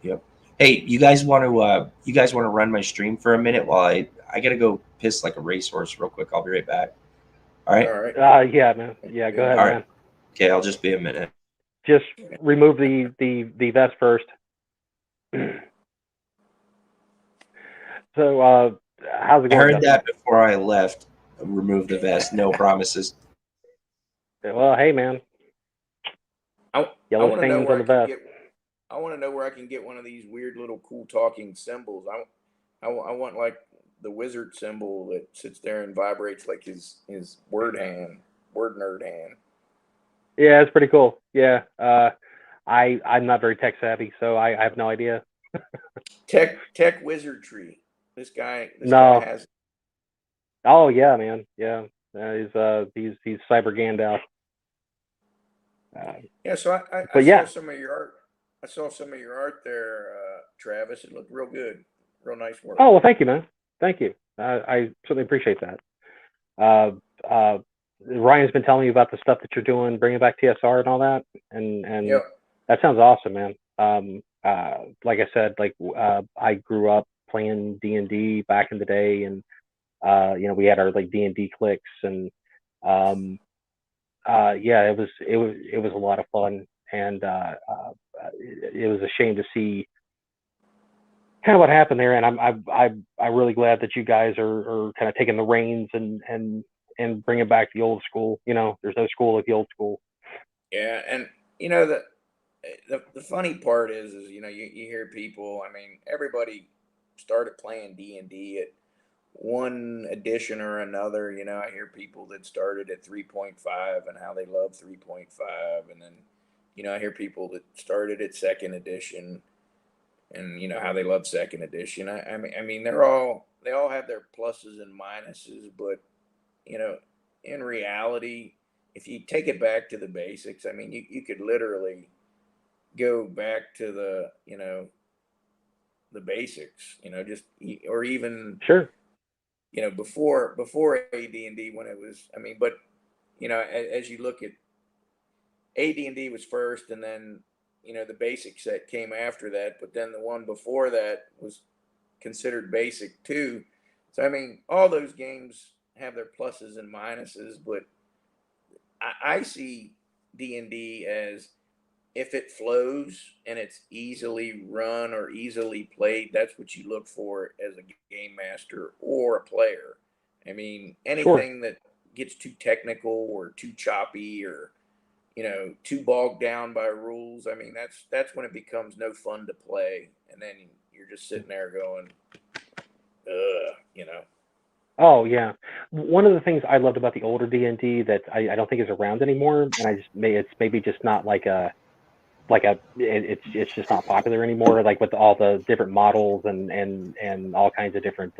Yep. Hey, you guys want to run my stream for a minute while I gotta go piss like a racehorse real quick. I'll be right back. All right. All right. Yeah, man. Yeah, go ahead, All man. right. Okay, I'll just be a minute. Just remove the vest first. So, how's it I going? heard Justin? that before I left. Remove the vest. No promises. Well, hey, man. Yellow wanna know stains where on the vest. I want to know where I can get one of these weird little cool talking symbols. I want like the wizard symbol that sits there and vibrates like his WordNerd hand. Yeah, it's pretty cool. Yeah. I'm not very tech savvy, so I have no idea. Tech wizardry. This guy No. has. Oh yeah, man. Yeah. He's Cyber Gandalf. Yeah, so I But saw yeah. some of your art. I saw some of your art there, Travis. It looked real good, real nice work. Oh well, thank you, man. Thank you. I certainly appreciate that. Ryan's been telling me about the stuff that you're doing, bringing back TSR and all that, and Yep. that sounds awesome, man. Like I said, I grew up playing D&D back in the day, and we had our like D&D cliques, and yeah, it was a lot of fun, and it was a shame to see kind of what happened there. And I'm really glad that you guys are kind of taking the reins and bringing back the old school. There's no school like the old school. Yeah, and the funny part is you hear people. I mean, everybody started playing D&D at one edition or another. I hear people that started at 3.5 and how they love 3.5, and then I hear people that started at second edition and how they love second edition. I mean they all have their pluses and minuses, but in reality, if you take it back to the basics, I mean you could literally go back to the basics, just or even Sure. before AD&D, when it was, I mean, but as you look at AD&D was first, and then the basic set came after that, but then the one before that was considered basic too. So I mean, all those games have their pluses and minuses, but I see D&D as, if it flows and it's easily run or easily played, that's what you look for as a game master or a player. I mean, anything that gets too technical or too choppy or too bogged down by rules, I mean, that's when it becomes no fun to play, and then you're just sitting there going, you know. Oh yeah, one of the things I loved about the older D&D that I don't think is around anymore, and it's maybe just not it's just not popular anymore. Like with all the different models and all kinds of different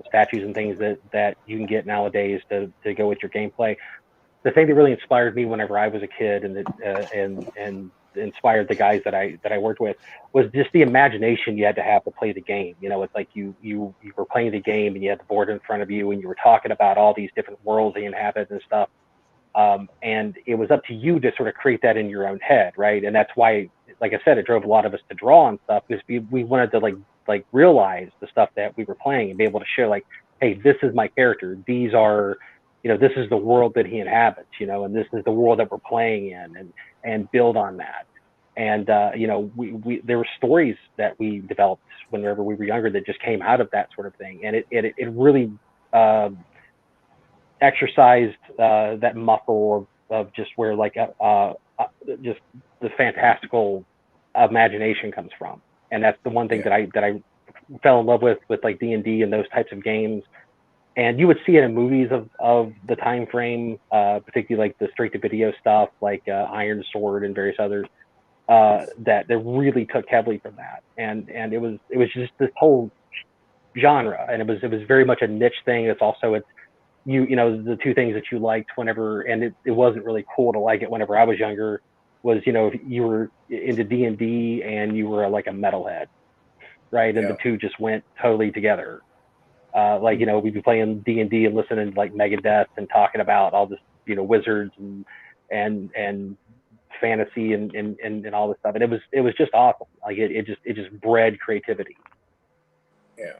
statues and things that you can get nowadays to go with your gameplay. The thing that really inspired me whenever I was a kid and inspired the guys that I worked with was just the imagination you had to play the game. You know, it's like you were playing the game and you had the board in front of you and you were talking about all these different worlds they inhabit and stuff. And it was up to you to sort of create that in your own head, right? And that's why, like I said, it drove a lot of us to draw and stuff, because we wanted to like realize the stuff that we were playing and be able to show, like, hey, this is my character. These are, you know, this is the world that he inhabits, you know, and this is the world that we're playing in, and build on that. And you know, we there were stories that we developed whenever we were younger that just came out of that sort of thing, and it really exercised that muscle of just where like just the fantastical imagination comes from. And that's the one thing that I fell in love with like D&D and those types of games. And you would see it in movies of the time frame, particularly like the straight to video stuff, like Iron Sword and various others, that really took heavily from that. And it was just this whole genre, and it was very much a niche thing. It's also you know, the two things that you liked whenever, and it wasn't really cool to like it whenever I was younger, was, you know, if you were into D&D and you were like a metalhead, right? And the two just went totally together. Like, you know, we'd be playing D&D and listening to like Megadeth and talking about all this, you know, wizards and fantasy and all this stuff. And it was just awesome. Like it just bred creativity. Yeah.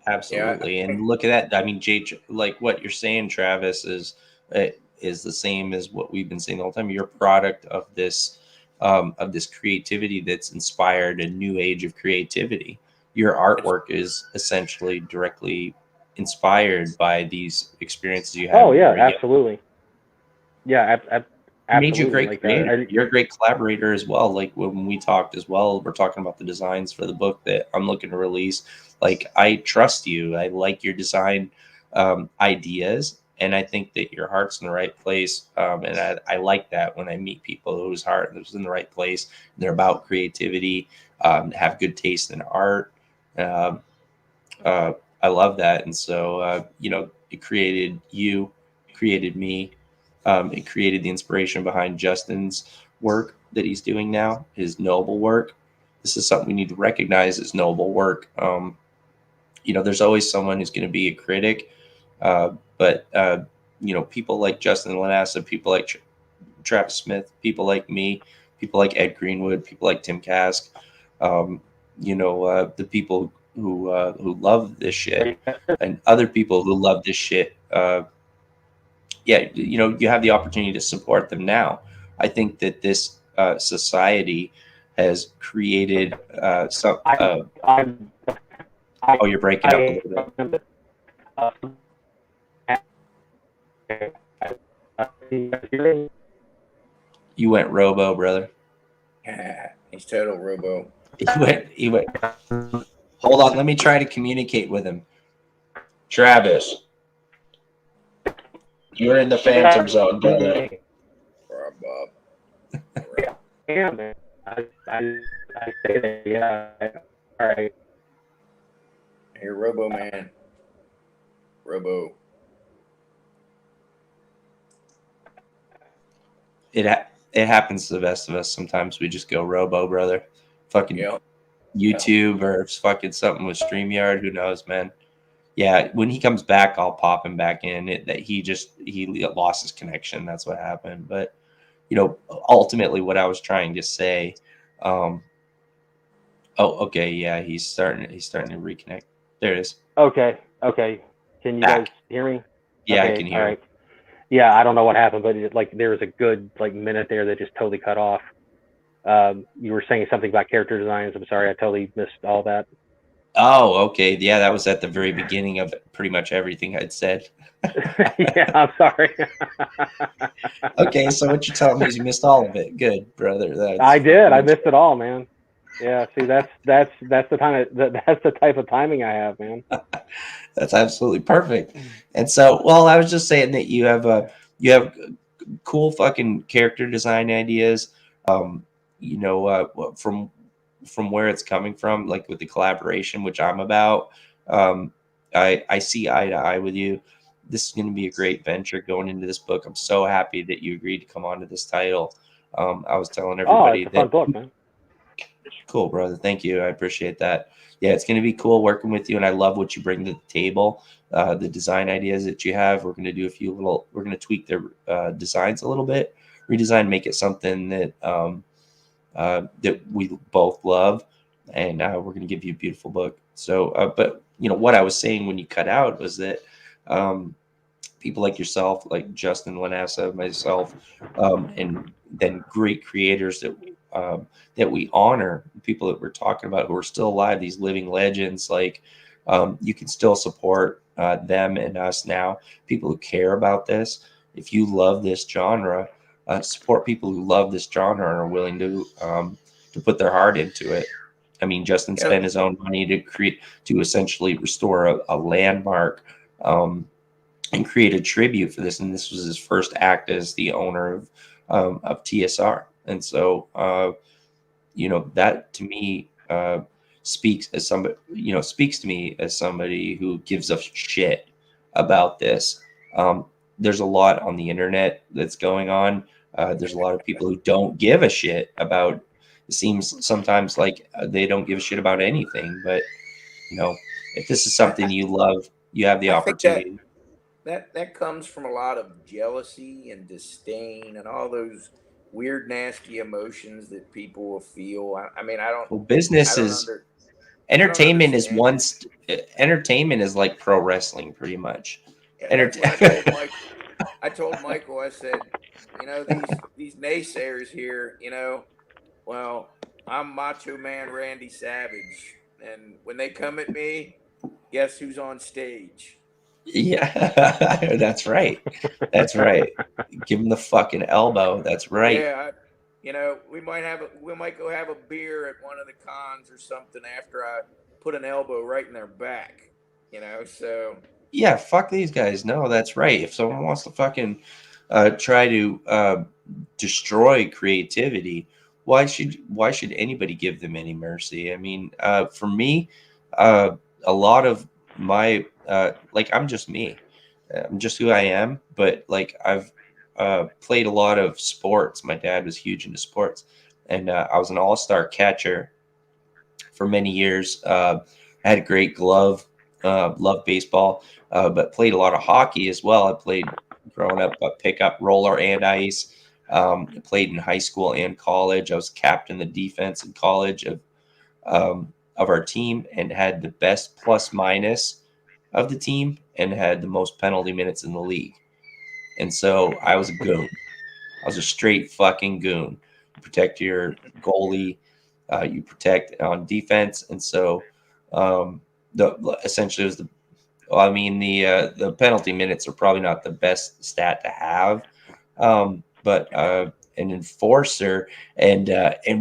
Absolutely. And look at that. I mean, like what you're saying, Travis, is the same as what we've been saying the whole time. You're a product of this creativity that's inspired a new age of creativity. Your artwork is essentially directly inspired by these experiences you have. Oh yeah, absolutely. Yeah, absolutely. Made you a great creator. You're a great collaborator as well. Like when we talked as well, we're talking about the designs for the book that I'm looking to release. Like, I trust you. I like your design ideas, and I think that your heart's in the right place. And I like that when I meet people whose heart is in the right place. They're about creativity, have good taste in art. I love that. And so, you know, it created you, created me. It created the inspiration behind Justin's work that he's doing now, his noble work. This is something we need to recognize as noble work. You know, there's always someone who's going to be a critic, but you know, people like Justin Lanassa, people like Travis Smith, people like me, people like Ed Greenwood, people like Tim Kask, you know, the people who love this shit, and other people who love this shit. Yeah, you know, you have the opportunity to support them now. I think that this society has created some. Oh, you're breaking up a little bit. You went robo, brother. He's total robo. He went. Hold on, let me try to communicate with him. Travis, you're in the phantom zone, brother. Bob. Yeah, man. I say that. Yeah. All right. Here, Robo Man. Robo. It happens to the best of us. Sometimes we just go robo, brother. Fucking YouTube or fucking something with StreamYard. Who knows, man? Yeah, when he comes back, I'll pop him back in. He lost his connection. That's what happened. But you know, ultimately, what I was trying to say. Oh, okay, yeah, he's starting to reconnect. There it is. Okay. Can you guys hear me? Yeah, okay, I can hear. All right. Yeah, I don't know what happened, but there was a good minute there that just totally cut off. You were saying something about character designs. I'm sorry, I totally missed all that. Oh, okay. Yeah, that was at the very beginning of pretty much everything I'd said. Yeah, I'm sorry. Okay, so what you're telling me is you missed all of it. Good, brother. I did. I missed it all, man. Yeah, see, that's the type of timing I have, man. That's absolutely perfect. And so, well, I was just saying that you have cool fucking character design ideas. You know, from where it's coming from, like with the collaboration, which I'm about. Um, I see eye to eye with you. This is going to be a great venture going into this book. I'm so happy that you agreed to come onto this title. I was telling Oh, it's everybody a fun that. book, man. Cool, brother. Thank you. I appreciate that. Yeah, it's going to be cool working with you, and I love what you bring to the table. The design ideas that you have. We're going to do a few little. We're going to tweak their designs a little bit, redesign, make it something that that we both love, and we're going to give you a beautiful book. So, but you know what I was saying when you cut out was that people like yourself, like Justin Lanassa, myself, and then great creators that we honor, people that we're talking about who are still alive, these living legends. Like you can still support them and us now. People who care about this. If you love this genre, support people who love this genre and are willing to put their heart into it. I mean, Justin Yeah. spent his own money to essentially restore a landmark. And create a tribute for this. And this was his first act as the owner of TSR. And so, you know, that to me speaks to me as somebody who gives a shit about this. There's a lot on the internet that's going on. There's a lot of people who don't give a shit about. It seems sometimes like they don't give a shit about anything. But you know, if this is something you love, you have the I think that opportunity. that comes from a lot of jealousy and disdain and all those weird, nasty emotions that people will feel. I mean, Well, business I don't is under, I don't entertainment is understand it. entertainment is like pro wrestling, pretty much. Yeah, that's what I told Entertainment. Mike. I told Michael. I said, you know, these naysayers here. You know, well, I'm Macho Man Randy Savage, and when they come at me, guess who's on stage? Yeah, that's right. That's right. Give him the fucking elbow. That's right. Yeah, you know, we might go have a beer at one of the cons or something after I put an elbow right in their back. You know, so Yeah, fuck these guys. No, that's right. If someone wants to fucking try to destroy creativity, why should anybody give them any mercy? I mean, for me, a lot of my like I'm just me. I'm just who I am. But like I've played a lot of sports. My dad was huge into sports, and I was an all-star catcher for many years. I had a great glove. Loved baseball, but played a lot of hockey as well. I played growing up, pickup, roller, and ice. Played in high school and college. I was captain the defense in college of our team and had the best plus minus of the team and had the most penalty minutes in the league. And so I was a goon. I was a straight fucking goon. You protect your goalie, you protect on defense, and so the essentially it was the. Well, I mean the penalty minutes are probably not the best stat to have, but an enforcer and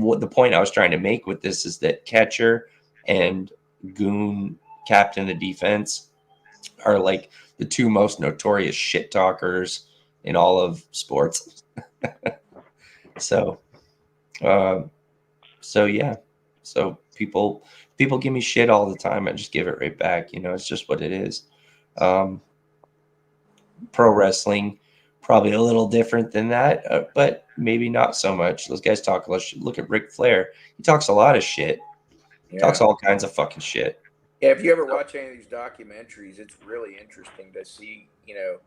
what the point I was trying to make with this is that catcher and goon captain of defense are like the two most notorious shit talkers in all of sports. So, um, so yeah, so people give me shit all the time. I just give it right back. You know, it's just what it is. Um, Pro wrestling probably a little different than that, but maybe not so much. Those guys talk a lot. Look at Ric Flair. He talks a lot of shit. Talks yeah. all kinds of fucking shit. Yeah, if you ever watch any of these documentaries, it's really interesting to see, you know,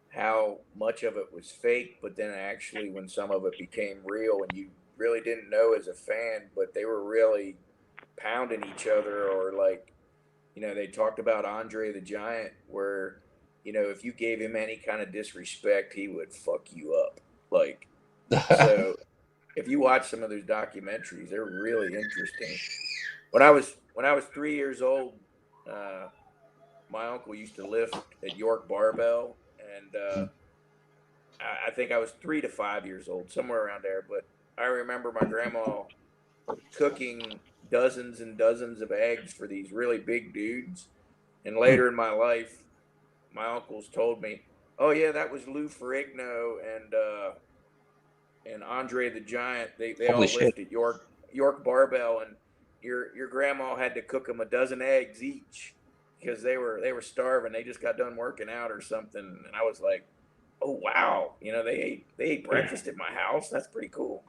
how much of it was fake, but then actually when some of it became real and you really didn't know as a fan, but they were really pounding each other or like, you know, they talked about Andre the Giant where, you know, if you gave him any kind of disrespect, he would fuck you up. Like, so if you watch some of those documentaries, they're really interesting. When I was 3 years old, uh, my uncle used to lift at York Barbell, and I think I was 3 to 5 years old, somewhere around there. But I remember my grandma cooking dozens and dozens of eggs for these really big dudes. And later in my life, my uncles told me, "Oh yeah, that was Lou Ferrigno and Andre the Giant. They Holy all shit. lifted York barbell, and your grandma had to cook them a dozen eggs each because they were starving. They just got done working out or something." And I was like, "Oh wow, they ate breakfast at my house. That's pretty cool."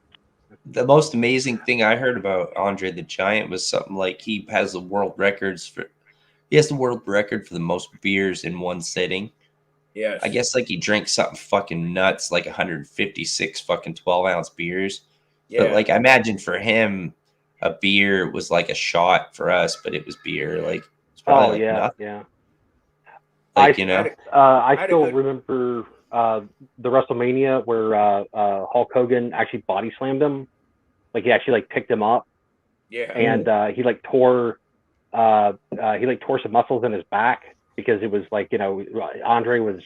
The most amazing thing I heard about Andre the Giant was something like he has the world records for. He has the world record for the most beers in one sitting. Yes. I guess like he drank something fucking nuts, like 156 fucking 12-ounce beers. Yeah. But like I imagine for him, a beer was like a shot for us, but it was beer. Like it's probably Oh like yeah, nothing. yeah. Like I had a still good- remember the WrestleMania where Hulk Hogan actually body slammed him. Like he actually like picked him up, Yeah. and he tore some muscles in his back because it was like Andre was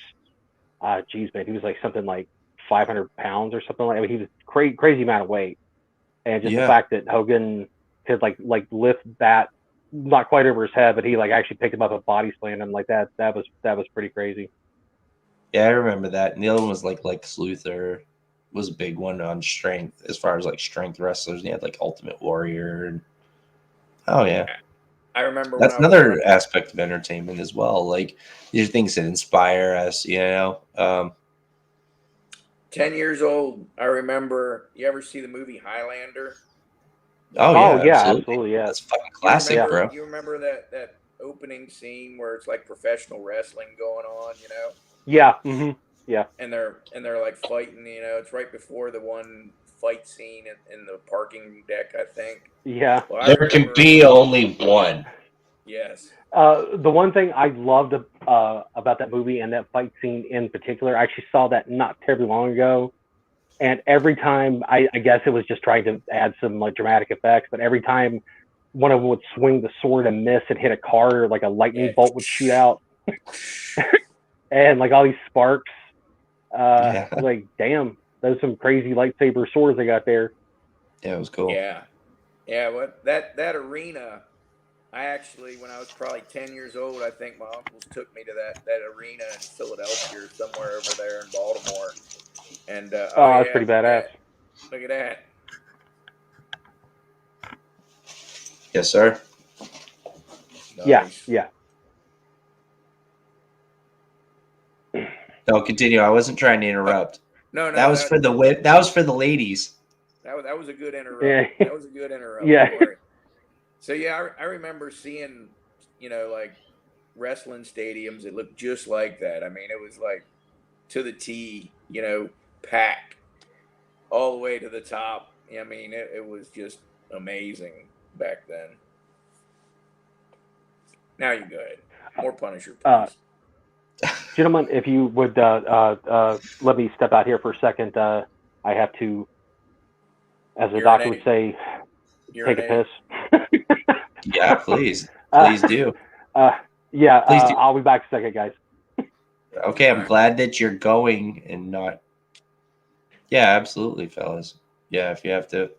geez man, he was like something like 500 pounds or something like. I mean, he was crazy amount of weight, and just the fact that Hogan could like lift that. Not quite over his head, but he like actually picked him up and body slammed him like that. That was pretty crazy. Yeah, I remember that. And the other one was like Luthor was a big one on strength as far as like strength wrestlers. He had like Ultimate Warrior. And, oh yeah, I remember that's when I was another aspect of entertainment as well. Like these are things that inspire us. 10 years old. I remember. You ever see the movie Highlander? Oh yeah, absolutely, yeah. That's fucking classic, bro. You remember that opening scene where it's like professional wrestling going on, Yeah. Mm-hmm. Yeah. And they're like fighting, it's right before the one fight scene in the parking deck, I think. Yeah. Well, I There can remember- be only one. Yes. The one thing I loved about that movie and that fight scene in particular, I actually saw that not terribly long ago. And every time, I guess it was just trying to add some like dramatic effects, but every time one of them would swing the sword and miss and hit a car, like a lightning bolt would shoot out. And like all these sparks. Like, damn, those some crazy lightsaber swords they got there. Yeah, it was cool. Yeah. Yeah, what that arena, I actually, when I was probably 10 years old, I think my uncles took me to that arena in Philadelphia or somewhere over there in Baltimore. And that's pretty badass. Look at that. Yes, sir. Nice. Yeah. No, continue. I wasn't trying to interrupt. No, that was for the that was for the ladies. That was a good interrupt. Yeah. That was a good interrupt. Yeah. Don't worry. So yeah, I remember seeing, like wrestling stadiums that looked just like that. I mean, it was like to the T, packed all the way to the top. I mean, it was just amazing back then. Now you go ahead. More Punisher, please. Gentlemen, if you would let me step out here for a second. I have to, as the doctor would say, take a piss. Yeah, please. Please do. Yeah, Please do. I'll be back in a second, guys. Okay, I'm glad that you're going and not. Yeah, absolutely, fellas. Yeah, if you have to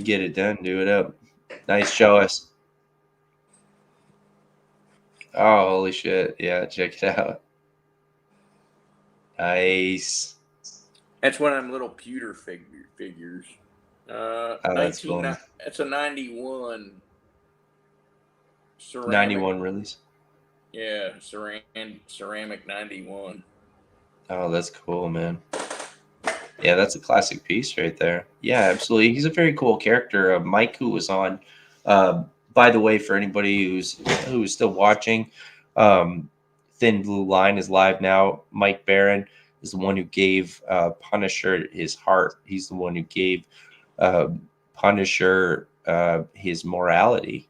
get it done, do it up. Nice, show us. Oh, holy shit! Yeah, check it out. Nice. That's one of them little pewter figures. That's fun. It's a 91. 91 release. Yeah, ceramic 91. Oh, that's cool, man. Yeah, that's a classic piece right there. Yeah, absolutely. He's a very cool character. Mike, who was on, by the way, for anybody who's still watching, Thin Blue Line is live now. Mike Barron is the one who gave Punisher his heart. He's the one who gave Punisher his morality,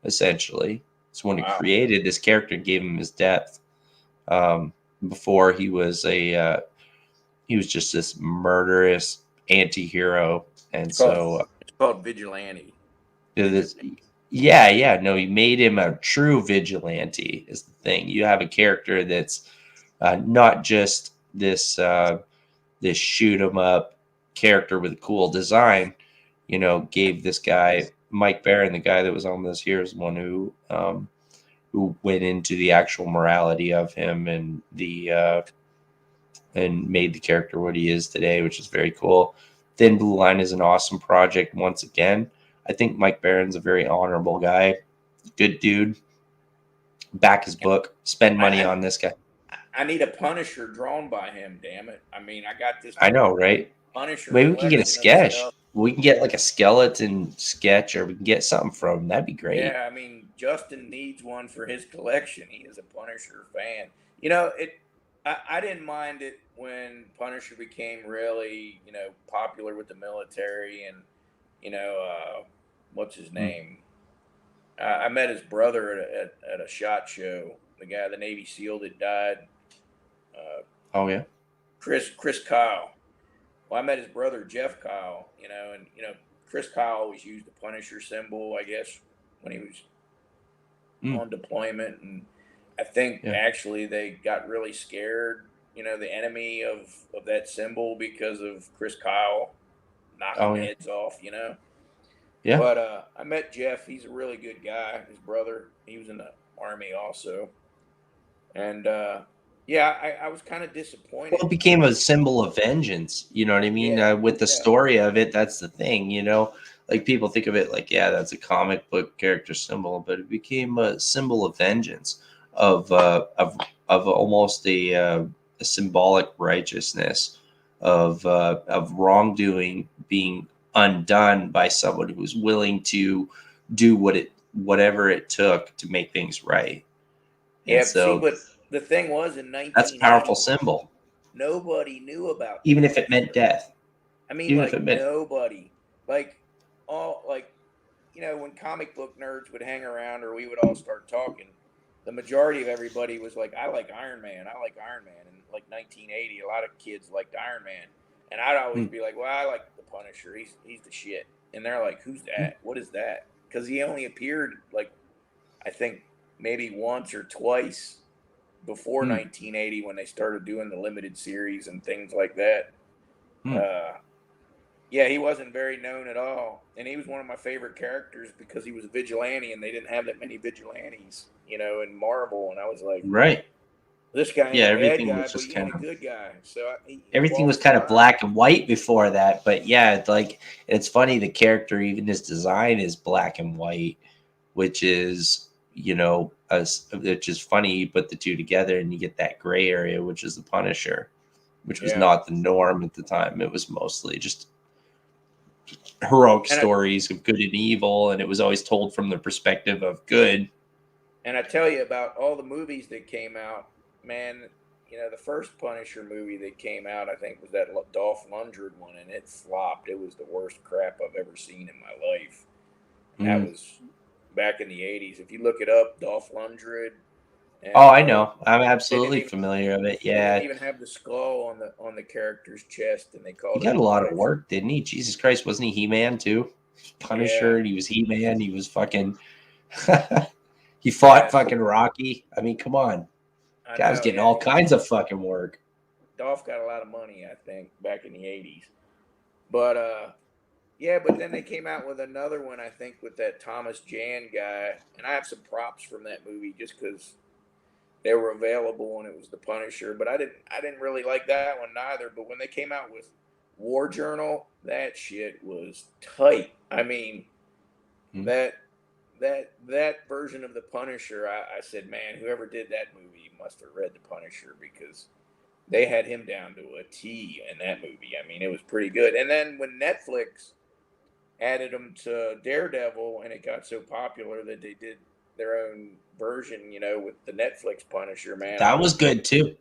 essentially. It's the one who created this character, gave him his depth. Before he was just this murderous anti-hero, and it's called vigilante. No, he made him a true vigilante. Is the thing. You have a character that's not just this shoot 'em up character with a cool design. Gave this guy Mike Barron, the guy that was on this here, is the one who went into the actual morality of him and and made the character what he is today, which is very cool. Thin Blue Line is an awesome project. Once again, I think Mike Barron's a very honorable guy, good dude. Back his book, spend money on this guy. I need a Punisher drawn by him. Damn it! I mean, I got this. I know, right? Punisher. Maybe we can get a collection of sketch. stuff. We can get like a skeleton sketch, or we can get something from him. That'd be great. Yeah, I mean, Justin needs one for his collection. He is a Punisher fan. You know, I didn't mind it when Punisher became really, popular with the military and, what's his name? I met his brother at a SHOT Show. The guy, the Navy SEAL that died. Oh yeah, Chris Kyle. Well, I met his brother Jeff Kyle. And Chris Kyle always used the Punisher symbol, I guess, when he was on deployment, and I think actually they got really scared, the enemy of that symbol because of Chris Kyle knocking heads off, Yeah. But I met Jeff. He's a really good guy. His brother, he was in the Army also. And I was kind of disappointed. Well, it became a symbol of vengeance. You know what I mean? With the story of it, that's the thing. Like people think of it like, that's a comic book character symbol, but it became a symbol of vengeance, of almost a symbolic righteousness of wrongdoing being undone by someone who's willing to do whatever it took to make things right. Yeah, and so but the thing was, in 1980, that's a powerful symbol. Nobody knew about even if it meant death. I mean, even like nobody, when comic book nerds would hang around or we would all start talking, the majority of everybody was like, I like Iron Man. I like Iron Man. And like 1980, a lot of kids liked Iron Man. And I'd always be like, well, I like the Punisher. He's the shit. And they're like, who's that? What is that? Because he only appeared I think maybe once or twice before 1980 when they started doing the limited series and things like that. He wasn't very known at all. And he was one of my favorite characters because he was a vigilante and they didn't have that many vigilantes, in Marvel. And I was like, right. This guy ain't everything a bad guy, was just but he ain't a good guy. So everything was kind of black and white before that. But it's funny, the character, even his design is black and white, which is, which is funny. You put the two together and you get that gray area, which is the Punisher, which was not the norm at the time. It was mostly just heroic stories of good and evil, and it was always told from the perspective of good. And I tell you about all the movies that came out, man. The first Punisher movie that came out, I think, was that Dolph Lundgren one, and it flopped. It was the worst crap I've ever seen in my life. That was back in the 80s. If you look it up, Dolph Lundgren. I know. I'm absolutely familiar with it. Yeah. They didn't even have the skull on the character's chest, and they called he got a lot of work, didn't he? Jesus Christ, wasn't he He-Man too? Punisher, and he was He-Man. He was fucking he fought fucking Rocky. I mean, come on. Guy was getting all kinds of fucking work. Dolph got a lot of money, I think, back in the 80s. But but then they came out with another one, I think, with that Thomas Jan guy. And I have some props from that movie just because they were available and it was the Punisher. But I didn't really like that one neither. But when they came out with War Journal, that shit was tight. I mean, that version of the Punisher, I said, man, whoever did that movie must have read the Punisher, because they had him down to a T in that movie. I mean, it was pretty good. And then when Netflix added him to Daredevil and it got so popular that they did their own version, with the Netflix Punisher, man. That was good too.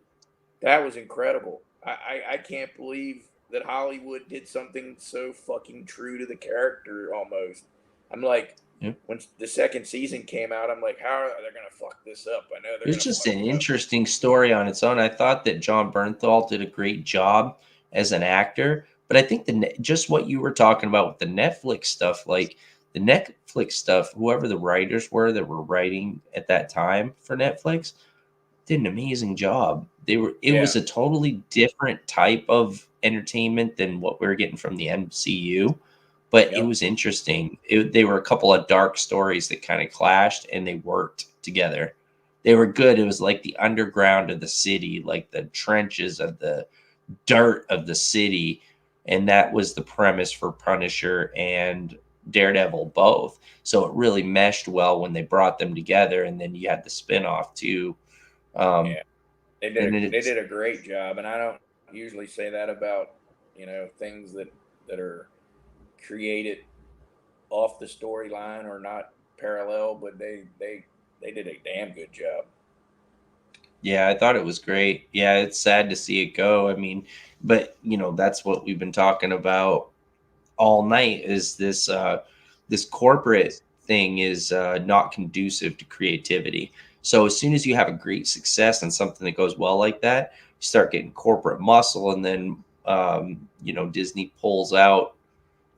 That was incredible. I can't believe that Hollywood did something so fucking true to the character almost. I'm like, when the second season came out, I'm like, how are they going to fuck this up? I know it's just an interesting story on its own. I thought that John Bernthal did a great job as an actor, but I think just what you were talking about with the Netflix stuff, like the Netflix stuff, whoever the writers were that were writing at that time for Netflix did an amazing job. It was a totally different type of entertainment than what we were getting from the MCU. But it Yep. was interesting. They were a couple of dark stories that kind of clashed, and they worked together. They were good. It was like the underground of the city, like the trenches of the dirt of the city. And that was the premise for Punisher and Daredevil both. So it really meshed well when they brought them together. And then you had the spinoff too. Yeah. They and did a great job, and I don't usually say that about things that are created off the storyline or not parallel, but they did a damn good job. Yeah, I thought it was great. Yeah, it's sad to see it go. I mean, but that's what we've been talking about all night is this corporate thing is not conducive to creativity. So as soon as you have a great success and something that goes well like that, you start getting corporate muscle, and then Disney pulls out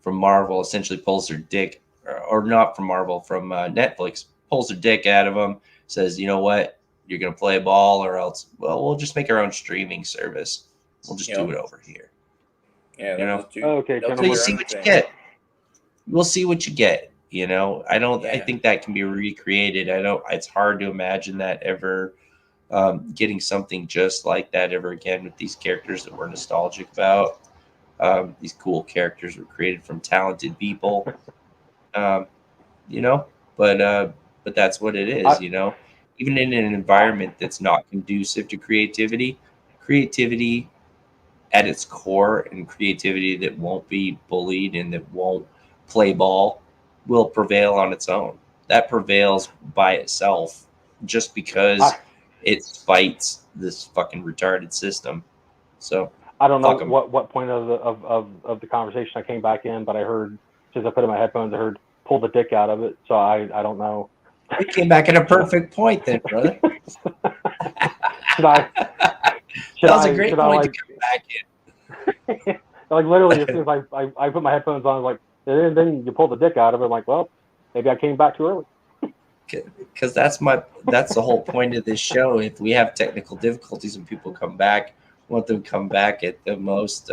from Marvel, essentially pulls their dick, or not from Marvel, from Netflix, pulls their dick out of them, says, you know what, you're going to play ball, or else, well, we'll just make our own streaming service. We'll just do it over here. Yeah, Okay, So you see what you get. We'll see what you get. I think that can be recreated. It's hard to imagine that ever getting something just like that ever again with these characters that we're nostalgic about. These cool characters were created from talented people, but that's what it is, even in an environment that's not conducive to creativity at its core, and creativity that won't be bullied and that won't play ball will prevail on its own. That prevails by itself just because it fights this fucking retarded system. So I don't know fuck 'em. what point of the conversation I came back in, but I heard, since I put in my headphones, I heard pull the dick out of it. So I don't know. You came back at a perfect point then, brother. That was a great point to come back in. Like literally, as soon as I put my headphones on, I was like, and then you pull the dick out of it. I'm like, well, maybe I came back too early. Because that's the whole point of this show. If we have technical difficulties and people come back, I want them to come back at the most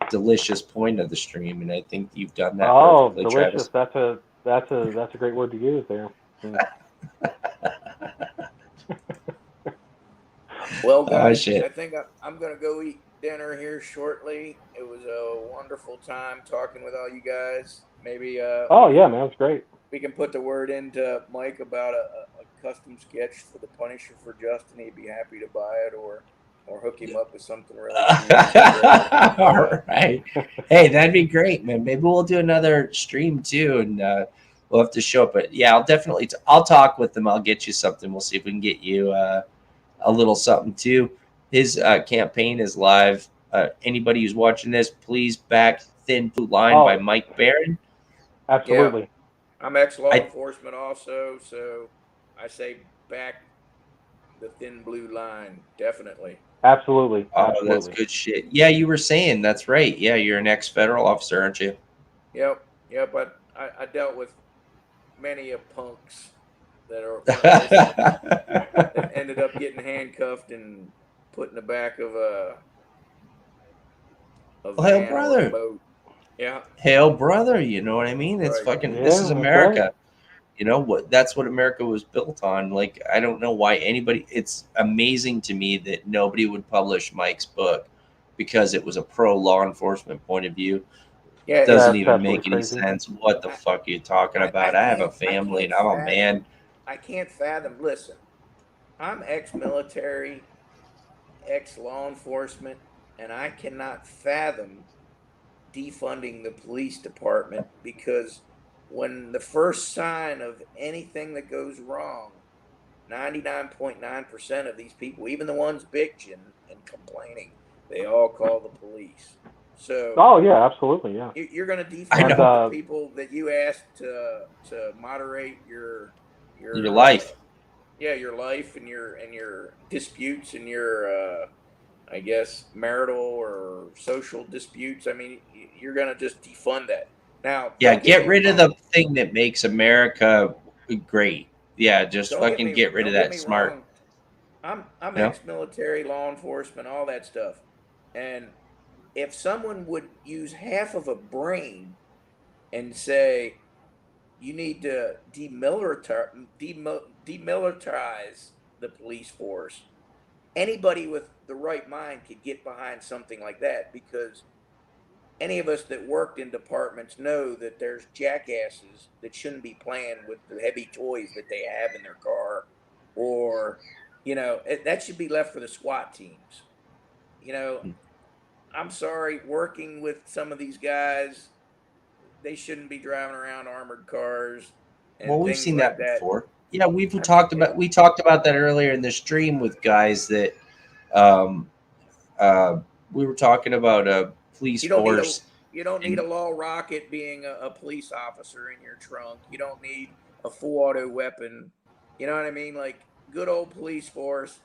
delicious point of the stream, and I think you've done that. Oh, perfectly, delicious! Travis. That's a great word to use there. Well, guys, shit. I think I'm going to go eat dinner here shortly. It was a wonderful time talking with all you guys. Maybe oh yeah, man, it's great. We can put the word into Mike about a custom sketch for the Punisher for Justin. He'd be happy to buy it, or hook him up with something really cool. All right. Hey, that'd be great, man. Maybe we'll do another stream too, and we'll have to show up. But yeah, I'll definitely I'll talk with them. I'll get you something. We'll see if we can get you a little something too. His campaign is live. Anybody who's watching this, please back Thin Blue Line by Mike Barron. Absolutely. Yeah. I'm ex-law enforcement also, so I say back the Thin Blue Line, definitely. Absolutely. Oh, that's good shit. Yeah, you were saying, that's right. Yeah, you're an ex-federal officer, aren't you? Yep. But I dealt with many of punks that ended up getting handcuffed and put in the back of a hell, brother. boat. Yeah. Hell, brother. You know what I mean? It's fucking. Yeah, this is America. right. You know what? That's what America was built on. Like, I don't know why anybody. It's amazing to me that nobody would publish Mike's book because it was a pro law enforcement point of view. Yeah, it doesn't even make any crazy. sense. What the fuck are you talking about? I have a family and I'm a man. I can't fathom. Listen, I'm ex-military, ex-law enforcement, and I cannot fathom defunding the police department, because when the first sign of anything that goes wrong, 99.9% of these people, even the ones bitching and complaining, they all call the police. So, oh yeah, absolutely, yeah. You're going to defund the people that you asked to moderate your life. Yeah, your life and your disputes and your I guess marital or social disputes. I mean, you're going to just defund that. Now, yeah, get rid of the thing that makes America great. Yeah, just fucking get rid of that smart. I'm ex-military, law enforcement, all that stuff. And if someone would use half of a brain and say you need to demilitarize the police force, anybody with the right mind could get behind something like that, because any of us that worked in departments know that there's jackasses that shouldn't be playing with the heavy toys that they have in their car, or, that should be left for the SWAT teams. I'm sorry, working with some of these guys, they shouldn't be driving around armored cars and Well, we've things seen like that that. before. Yeah, we I talked mean, about that earlier in the stream with guys that um, we were talking about a police you don't need a force. you don't need And a law rocket being a police officer in your trunk. You don't need a full auto weapon. You know what I mean? Like, good old police force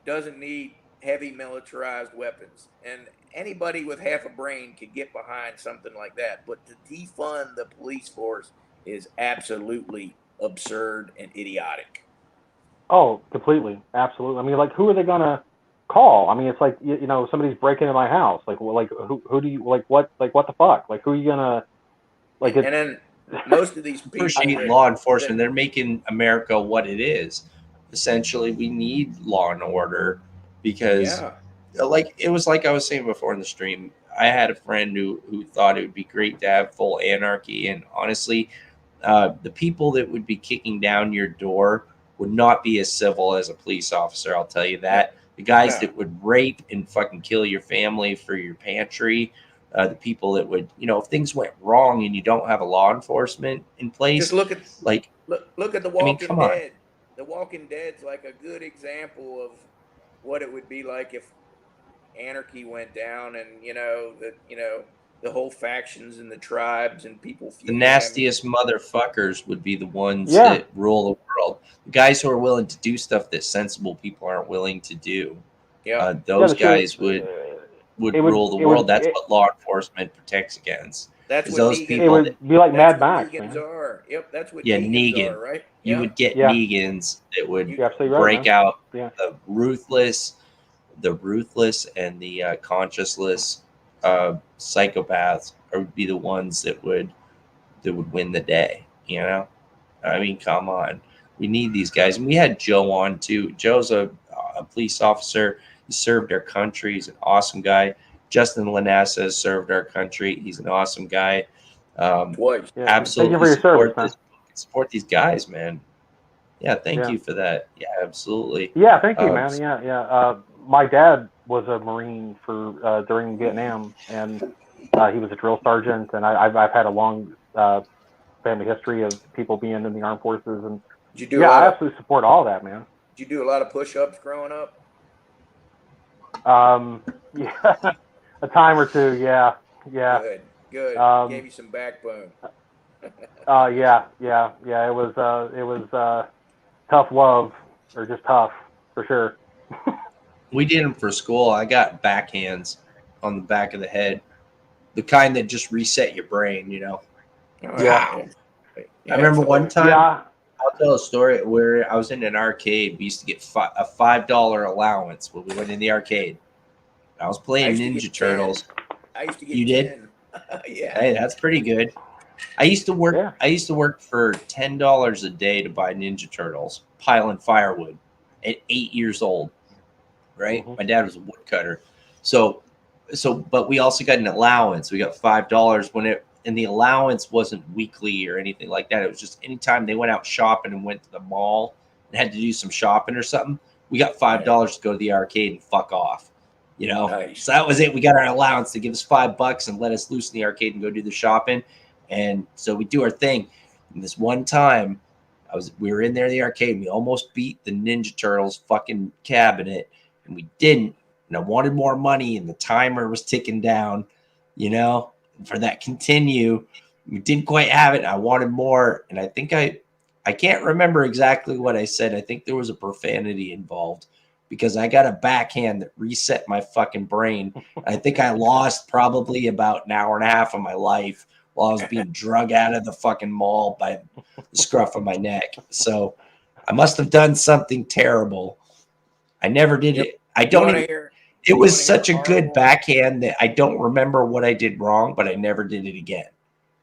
doesn't need heavy militarized weapons, and anybody with half a brain could get behind something like that. But to defund the police force is absolutely absurd and idiotic. Oh, completely, absolutely. I mean, like, who are they gonna call? I mean, it's like somebody's breaking into my house. Like, who do you what the fuck? Like, who are you gonna like? And then most of these people appreciate that, law enforcement. that They're making America what it is. Essentially, we need law and order because, yeah, like it was like I was saying before in the stream, I had a friend who thought it would be great to have full anarchy, and honestly, the people that would be kicking down your door would not be as civil as a police officer. I'll tell you that. The guys no. that would rape and fucking kill your family for your pantry, the people that would, if things went wrong and you don't have a law enforcement in place, Just look at The I mean, Walking come on. Dead. The Walking Dead's like a good example of what it would be like if anarchy went down, and the whole factions and the tribes and people The feuding. nastiest motherfuckers would be the ones Yeah. that rule the world. The guys who are willing to do stuff that sensible people aren't willing to do. Yeah. Those the shit- guys would it would- rule the it world. would- That's it- what law enforcement protects against. That's Is what those Negan, people It would that- be like that's Mad what Max, Negans man. are. Yep, that's what Yeah, Negans Negan. are, right? You Yeah. would get Yeah. Negans that would You're absolutely right, break man. out Yeah. the ruthless and the conscienceless psychopaths would be the ones that would win the day. I mean, come on, we need these guys, and we had Joe on too. Joe's a police officer. He served our country. He's an awesome guy. Justin Lanassa has served our country. He's an awesome guy. Twice. Yeah. Absolutely Thank you for your service, man. support these guys, man. Yeah, thank Yeah. you for that. Yeah, absolutely. Yeah, thank you, man. Yeah. My dad was a Marine for during Vietnam, and he was a drill sergeant. And I've had a long family history of people being in the armed forces, and Did you do I absolutely support all that, man. Did you do a lot of push-ups growing up? Yeah, a time or two. Yeah. Good. Um, Gave you some backbone. Yeah. It was tough love, or just tough for sure. We did them for school. I got backhands on the back of the head, the kind that just reset your brain. Oh, Yeah. I remember one time. Yeah. I'll tell a story where I was in an arcade. We used to get a $5 allowance when we went in the arcade. I was playing Ninja Turtles. I used to get You did? 10. Yeah. Hey, that's pretty good. I used to work. Yeah. I used to work for $10 a day to buy Ninja Turtles, piling firewood at 8 years old. Right, Mhm. my dad was a woodcutter, so, but we also got an allowance. We got $5 and the allowance wasn't weekly or anything like that. It was just anytime they went out shopping and went to the mall and had to do some shopping or something, we got $5 to go to the arcade and fuck off. Nice. So that was it. We got our allowance to give us $5 and let us loose in the arcade and go do the shopping. And so we do our thing. And this one time, we were in there in the arcade. And we almost beat the Ninja Turtles fucking cabinet, and we didn't. And I wanted more money, and the timer was ticking down. For that continue, we didn't quite have it. I wanted more, and I think I can't remember exactly what I said. I think there was a profanity involved because I got a backhand that reset my fucking brain. I think I lost probably about an hour and a half of my life while I was being drug out of the fucking mall by the scruff of my neck. So I must have done something terrible. I never did it. I don't even. It was such a good backhand that I don't remember what I did wrong, but I never did it again.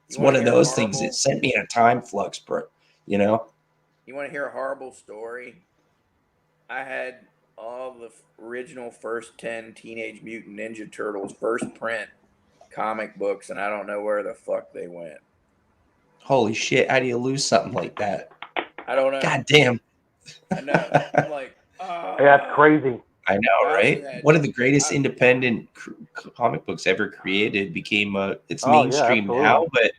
It's You want one to of hear those horrible? things that sent me in a time flux, bro. You know? You want to hear a horrible story? I had all the original first 10 Teenage Mutant Ninja Turtles first print comic books, and I don't know where the fuck they went. Holy shit! How do you lose something like that? I don't know. God damn! I know. I'm like, That's crazy. I know, I right? also had, One of the greatest I- independent comic books ever created became it's Oh, yeah, mainstream absolutely. now, but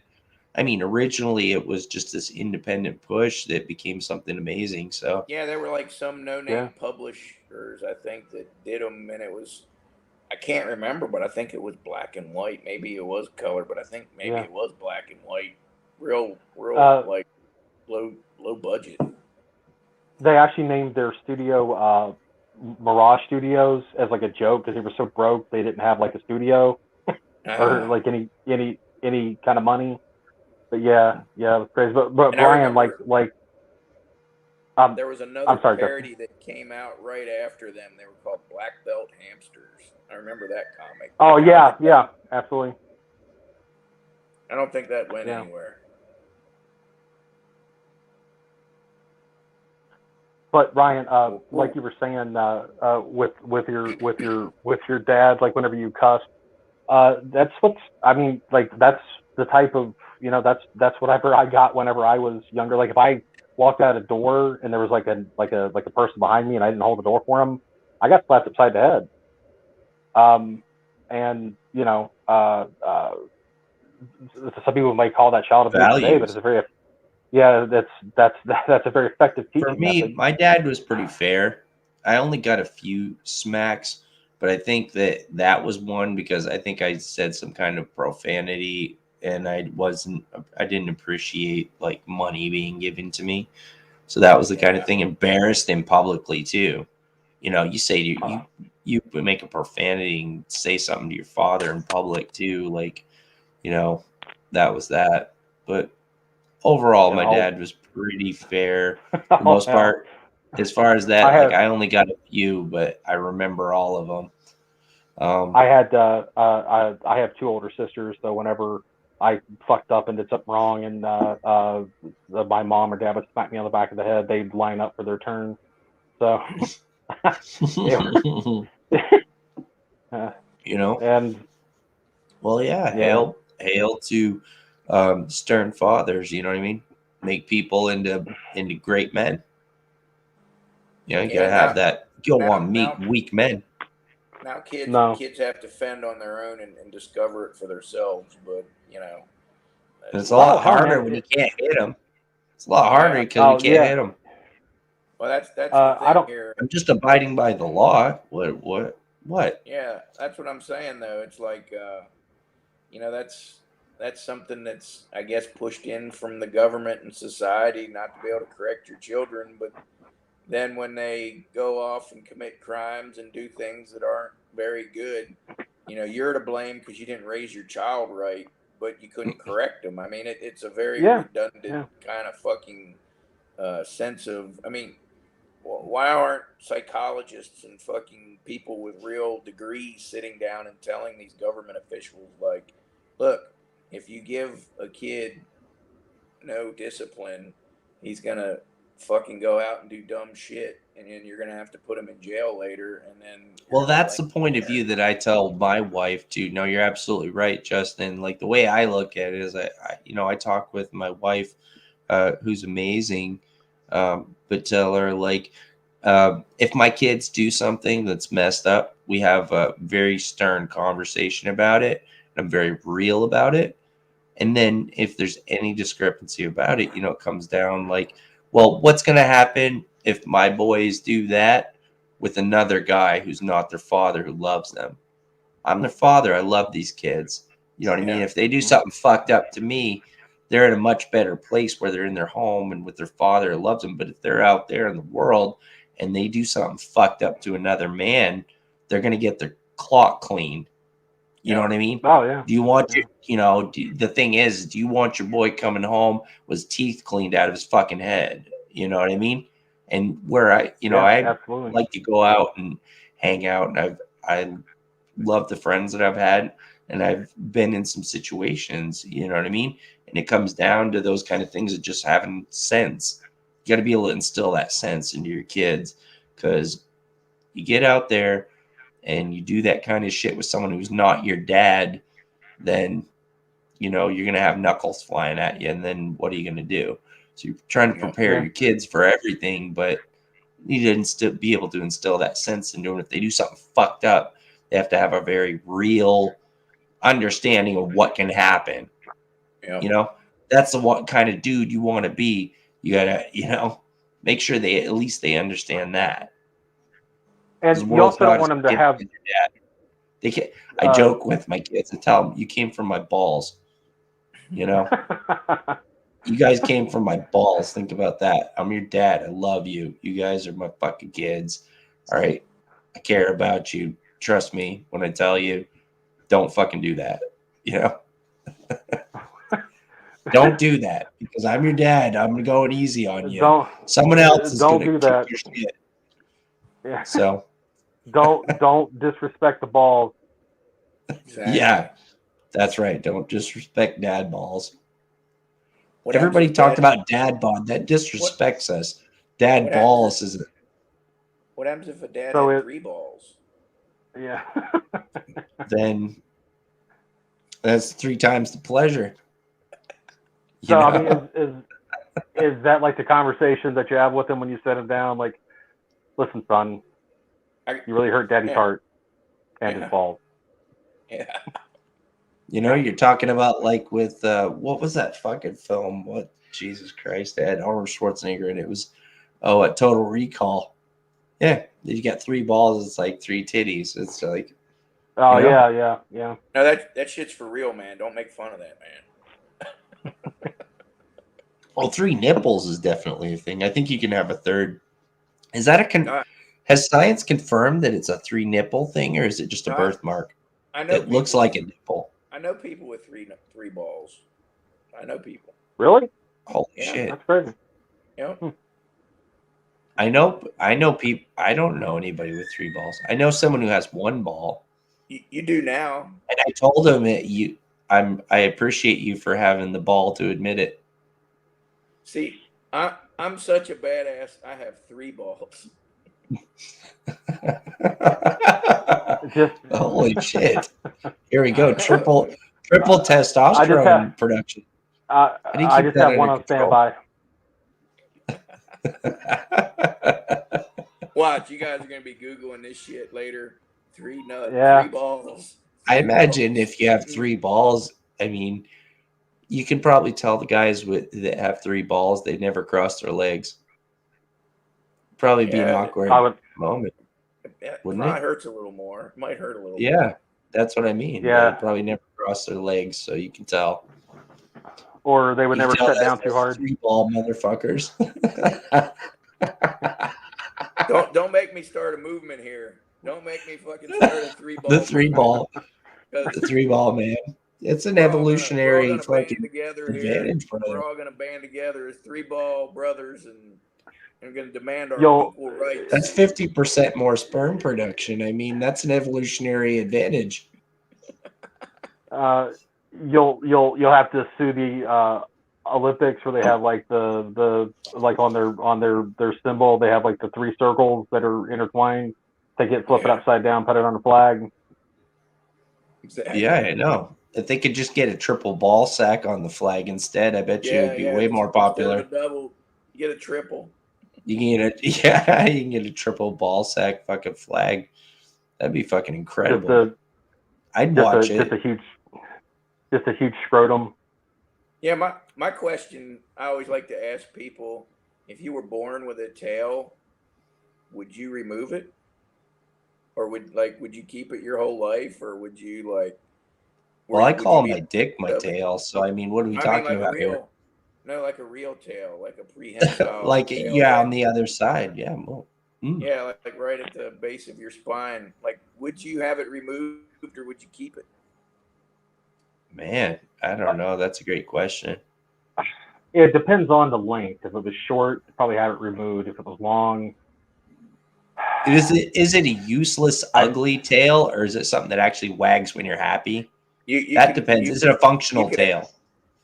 I mean, originally it was just this independent push that became something amazing. So yeah, there were like some no-name Yeah. publishers, I think, that did them, and it was, I can't remember, but I think it was black and white. Maybe it was color, but I think maybe Yeah. it was black and white. Real like low budget. They actually named their studio Mirage Studios as like a joke because they were so broke they didn't have like a studio or like any kind of money. But yeah, it was crazy. But And I Brian, remember like there was another I'm sorry, parody that came out right after them. They were called Black Belt Hamsters. I remember that comic. Oh I yeah, don't think absolutely. I don't think that went Yeah. anywhere. But Ryan, like you were saying, with your dad, like whenever you cuss, that's what's. I mean, like that's the type of that's whatever I got whenever I was younger. Like if I walked out a door and there was like a person behind me and I didn't hold the door for him, I got slapped upside the head. And some people might call that child abuse today, but values. it's a very that's a very effective teaching For me, method. my dad was pretty fair. I only got a few smacks, but I think that was one because I think I said some kind of profanity and I didn't appreciate like money being given to me. So that was the kind of thing. Embarrassed him publicly too. You know, you say you make a profanity and say something to your father in public too, like, that was that. But overall, my dad was pretty fair for the most part. As far as that, I only got a few, but I remember all of them. I have two older sisters, so whenever I fucked up and did something wrong, and my mom or dad would smack me on the back of the head, they'd line up for their turn. So, and well, yeah, hail to stern fathers. You know what I mean? Make people into great men. You gotta have that. You don't want meek, weak men. Now kids have to fend on their own and discover it for themselves. But it's a lot harder when you can't hit them. It's a lot harder because you can't hit them. Well, that's the thing here. I'm just abiding by the law. What? Yeah, that's what I'm saying though. It's like that's something that's, I guess, pushed in from the government and society not to be able to correct your children, but then when they go off and commit crimes and do things that aren't very good, you're to blame because you didn't raise your child right, but you couldn't correct them. I mean, it's a very redundant kind of fucking sense of, I mean, why aren't psychologists and fucking people with real degrees sitting down and telling these government officials, like, look, if you give a kid no discipline, he's going to fucking go out and do dumb shit, and then you're gonna have to put him in jail later, and then that's the point of view that I tell my wife too. No, you're absolutely right, Justin. Like the way I look at it is I talk with my wife, who's amazing, but tell her like, if my kids do something that's messed up, we have a very stern conversation about it. I'm very real about it, and then if there's any discrepancy about it, it comes down like, well, what's going to happen if my boys do that with another guy who's not their father who loves them? I'm their father. I love these kids. You know what I mean? If they do something fucked up to me, they're in a much better place where they're in their home and with their father who loves them. But if they're out there in the world and they do something fucked up to another man, they're going to get their clock cleaned. You know what I mean? Oh, yeah. Do you want the thing is, do you want your boy coming home with his teeth cleaned out of his fucking head? You know what I mean? And where I absolutely like to go out and hang out, and I love the friends that I've had, and I've been in some situations, you know what I mean? And it comes down to those kind of things of just having sense. You got to be able to instill that sense into your kids, because you get out there and you do that kind of shit with someone who's not your dad, then, you know, you're going to have knuckles flying at you. And then what are you going to do? So you're trying to prepare your kids for everything, but you need to be able to instill that sense into them. If they do something fucked up, they have to have a very real understanding of what can happen. Yeah. You know, that's the what kind of dude you want to be. You gotta, you know, make sure they at least they understand that. And you also don't want them to have. They can't. I joke with my kids and tell them, "You came from my balls." You know, you guys came from my balls. Think about that. I'm your dad. I love you. You guys are my fucking kids. All right, I care about you. Trust me when I tell you. Don't fucking do that. You know. Don't do that, because I'm your dad. I'm going easy on you. Someone else is going to kick your shit. Yeah. So don't disrespect the balls. Exactly. Yeah, that's right. Don't disrespect dad balls. Everybody talked about dad bod. That disrespects us. Dad balls is. What happens if a dad had 3 balls? Yeah. Then that's 3 times the pleasure. So I mean, is that like the conversation that you have with him when you set him down? Like, listen, son, you really hurt Daddy's heart and his balls. Yeah. You know, you're talking about like with what was that fucking film? What, Jesus Christ, it had Arnold Schwarzenegger, and it was a Total Recall. Yeah, you got 3 balls. It's like 3 titties. It's like. Oh, you know? yeah. No, that shit's for real, man. Don't make fun of that, man. Well, 3 nipples is definitely a thing. I think you can have a third. Is that has science confirmed that it's a 3 nipple thing, or is it just a birthmark? I know it looks like a nipple. I know people with three balls. I know people. Really? Holy shit! That's crazy. Yeah. I know people. I don't know anybody with 3 balls. I know someone who has 1 ball. You do now. And I told him that I appreciate you for having the ball to admit it. See, I'm such a badass. I have 3 balls. Holy shit! Here we go. Triple testosterone production. I just have 1 on standby. Watch, you guys are gonna be Googling this shit later. 3 nuts, 3 balls. I imagine if you have 3 balls, I mean, you can probably tell the guys that have 3 balls, they never cross their legs. Probably be an awkward moment. Wouldn't it? Probably hurts a little more. It might hurt a little. Yeah, that's what I mean. Yeah, they probably never cross their legs, so you can tell. Or they would never sit down too hard. 3 ball motherfuckers. Don't make me start a movement here. Don't make me fucking start a 3 ball. The 3 ball. The 3 ball, man. It's an evolutionary fucking advantage. We're all gonna band together as 3 ball brothers and going to demand our equal rights. That's 50% more sperm production. I mean, that's an evolutionary advantage. You'll have to sue the Olympics where they have like the like on their symbol they have like the 3 circles that are intertwined. Take it, flip it upside down, put it on the flag. Exactly. Yeah, I know. If they could just get a triple ball sack on the flag instead, I bet you it would be way more popular. Double, you get a triple. You can get a triple ball sack fucking flag. That'd be fucking incredible. I'd watch it. Just a huge scrotum. Yeah, my question I always like to ask people: if you were born with a tail, would you remove it, or would you keep it your whole life, or would you like? Well, I call my dick my tail. So I mean, what are we talking about here? No, like a real tail, like a prehensile. Like tail, on the other side, yeah. Yeah, like right at the base of your spine. Like, would you have it removed or would you keep it? Man, I don't know. That's a great question. It depends on the length. If it was short, I'd probably have it removed. If it was long, is it a useless, ugly tail, or is it something that actually wags when you're happy? That depends. Is it a functional tail?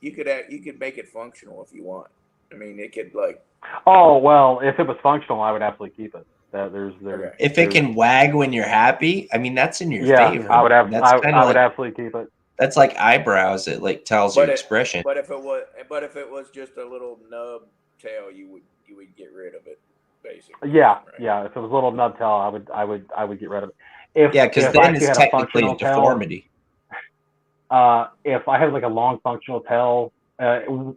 you could make it functional if you want. I mean, it could like. Oh well, if it was functional, I would absolutely keep it. There's Okay. If it can wag when you're happy, I mean that's in your yeah, favor. I would have. That's kind of I would like absolutely keep it. that's like eyebrows. It like tells your expression. But if it was just a little nub tail, you would get rid of it, basically. Yeah, right? yeah. If it was a little nub tail, I would get rid of it. Yeah, because if then I actually it's had a technically a functional tail, deformity. if I had like a long functional tail,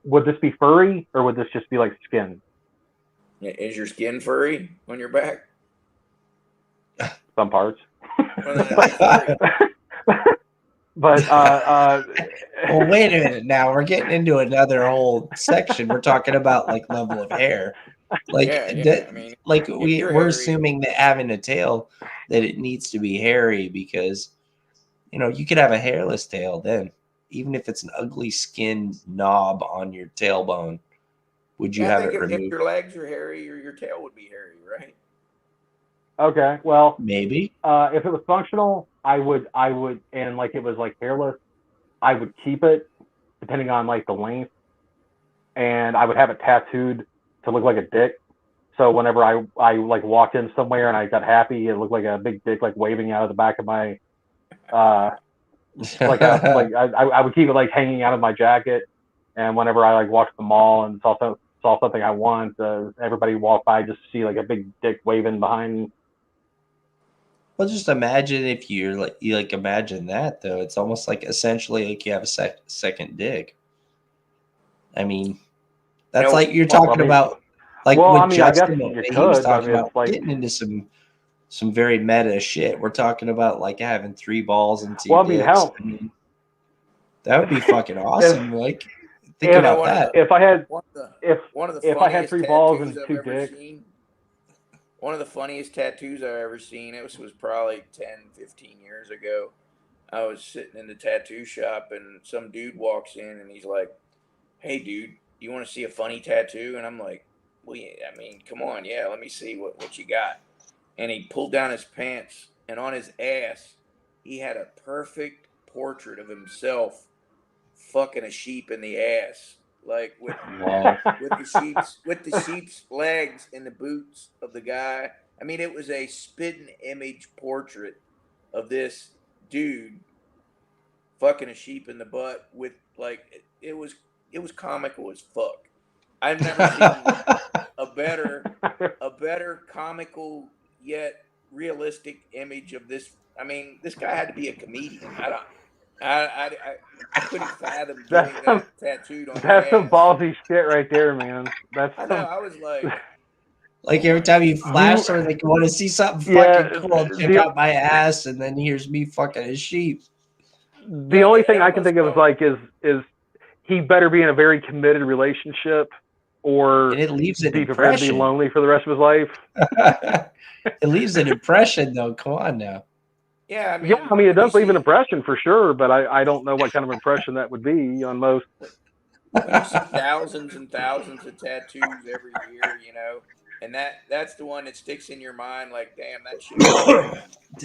would this be furry or would this just be like skin? Is your skin furry on your back? Some parts. Well, then it'd be furry. But Well, wait a minute. Now we're getting into another whole section. We're talking about like level of hair. Like I mean, like you're we're hairy. assuming that having a tail that it needs to be hairy because you could have a hairless tail then, even if it's an ugly skin knob on your tailbone. Would you I have think it if removed? your legs are hairy, your tail would be hairy, right? okay, well, Maybe. if it was functional, I would, and like it was like hairless, I would keep it, depending on like the length, and I would have it tattooed to look like a dick. So whenever I like walked in somewhere and I got happy, it looked like a big dick like waving out of the back of my, I would keep it like hanging out of my jacket, and whenever I like walked the mall and saw something I want, everybody walked by just to see like a big dick waving behind. Well, just imagine if you imagine that though. It's almost like essentially like you have a second dick. I mean, that's like you're talking about, like with Justin. He was talking about getting into some very meta shit. We're talking about like having 3 balls and 2 dicks. Hell, I mean, that would be fucking awesome. Think about that. If I had, if I had 3 balls and 2 dicks. One of the funniest tattoos I've ever seen, it was probably 10, 15 years ago. I was sitting in the tattoo shop and some dude walks in and he's like, "Hey dude, you want to see a funny tattoo?" And I'm like, "Well, yeah, I mean, come on, yeah, let me see what you got." And he pulled down his pants and on his ass, he had a perfect portrait of himself fucking a sheep in the ass. Like with the sheep's legs and the boots of the guy. I mean, it was a spitting image portrait of this dude fucking a sheep in the butt with like it was comical as fuck. I've never seen a better comical yet realistic image of this. I mean, this guy had to be a comedian. I couldn't fathom getting that tattooed on. That's some ballsy shit right there, man. I know. I was like, like every time you flash or like want to see something fucking cool, check out my ass, and then here's me fucking a sheep. The only thing I can think of is he better be in a very committed relationship, or and it leaves an be prepared to be lonely for the rest of his life. It leaves an impression, though. Come on now. Yeah, I mean, it does leave an impression for sure, but I don't know what kind of impression that would be on most. When you see thousands and thousands of tattoos every year, and that's the one that sticks in your mind. Like, damn, that shit.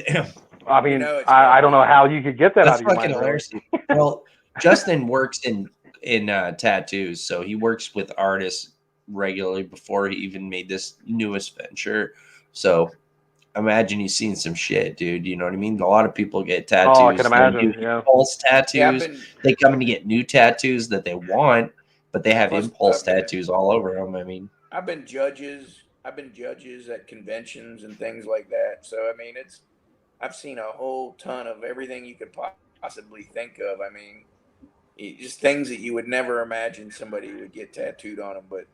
Damn. I mean, I don't know how you could get that out of your mind. Hilarious. Well, Justin works in tattoos, so he works with artists regularly before he even made this newest venture. So imagine you've seen some shit, dude. You know what I mean? A lot of people get tattoos. Oh, I can imagine. Yeah. Impulse tattoos. They come in to get new tattoos that they want, but they have impulse tattoos all over them. I mean, I've been judges at conventions and things like that. So I mean, I've seen a whole ton of everything you could possibly think of. I mean, just things that you would never imagine somebody would get tattooed on them, but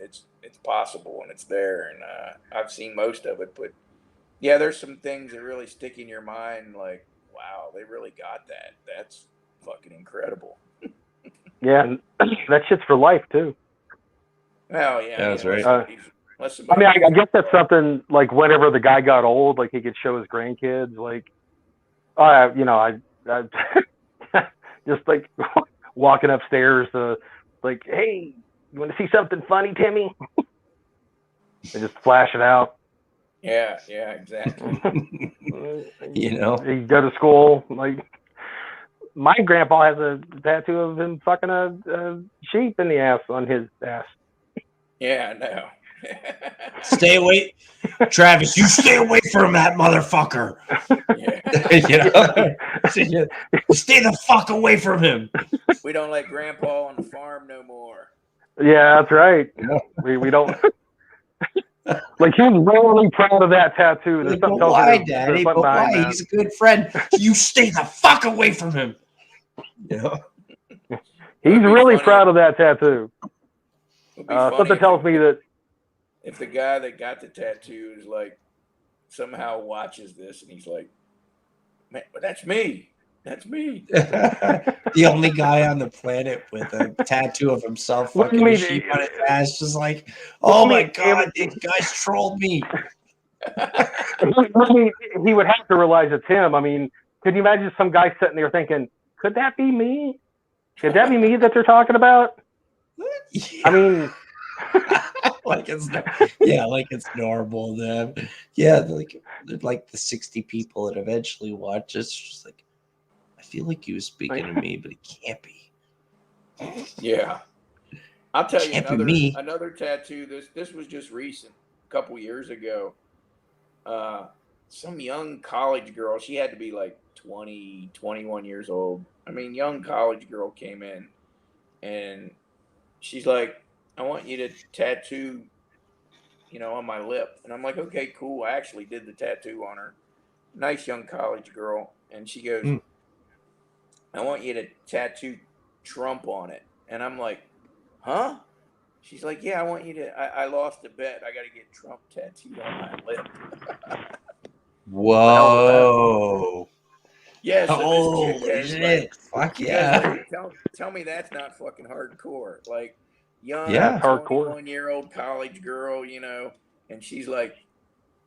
it's possible and it's there. And I've seen most of it, but yeah, there's some things that really stick in your mind. Like, wow, they really got that. That's fucking incredible. Yeah, that shit's for life too. Oh yeah, that's right. I mean, I guess that's something like whenever the guy got old, like he could show his grandkids, like, I just like walking upstairs, like, hey, you want to see something funny, Timmy? And just flash it out. Yeah, exactly. You go to school, like, my grandpa has a tattoo of him fucking a sheep in the ass on his ass. Yeah, I know. Stay away, Travis. You stay away from that motherfucker. Yeah. You stay the fuck away from him. We don't let Grandpa on the farm no more. Yeah, that's right. Yeah. We don't. Like, he was really proud of that tattoo. There's Like, something but tells me why, there's Daddy? something But why? behind that. He's a good friend. You stay the fuck away from him. You know? He's really proud of that tattoo. Something tells me that if the guy that got the tattoo is like somehow watches this and he's like, man, but that's me. That's me. The only guy on the planet with a tattoo of himself fucking a sheep on his ass, just like, oh my god, these guys trolled me. He would have to realize it's him. I mean, could you imagine some guy sitting there thinking, could that be me? Could that be me that they're talking about? Yeah. I mean, like it's normal then. Yeah, like the 60 people that eventually watch it's just like, I feel like he was speaking to me, but it can't be. Yeah. I'll tell you me. another tattoo. This was just recent, a couple years ago. Some young college girl, she had to be like 20, 21 years old. I mean, young college girl came in and she's like, I want you to tattoo, on my lip. And I'm like, okay, cool. I actually did the tattoo on her. Nice young college girl. And she goes, I want you to tattoo Trump on it. And I'm like, huh? She's like, yeah, I want you to, I lost a bet. I got to get Trump tattooed on my lip. Whoa. Yeah, so holy this chick shit. Like, fuck yeah. tell me that's not fucking hardcore. Like, young, Yeah, hardcore. 21-year-old college girl, and she's like,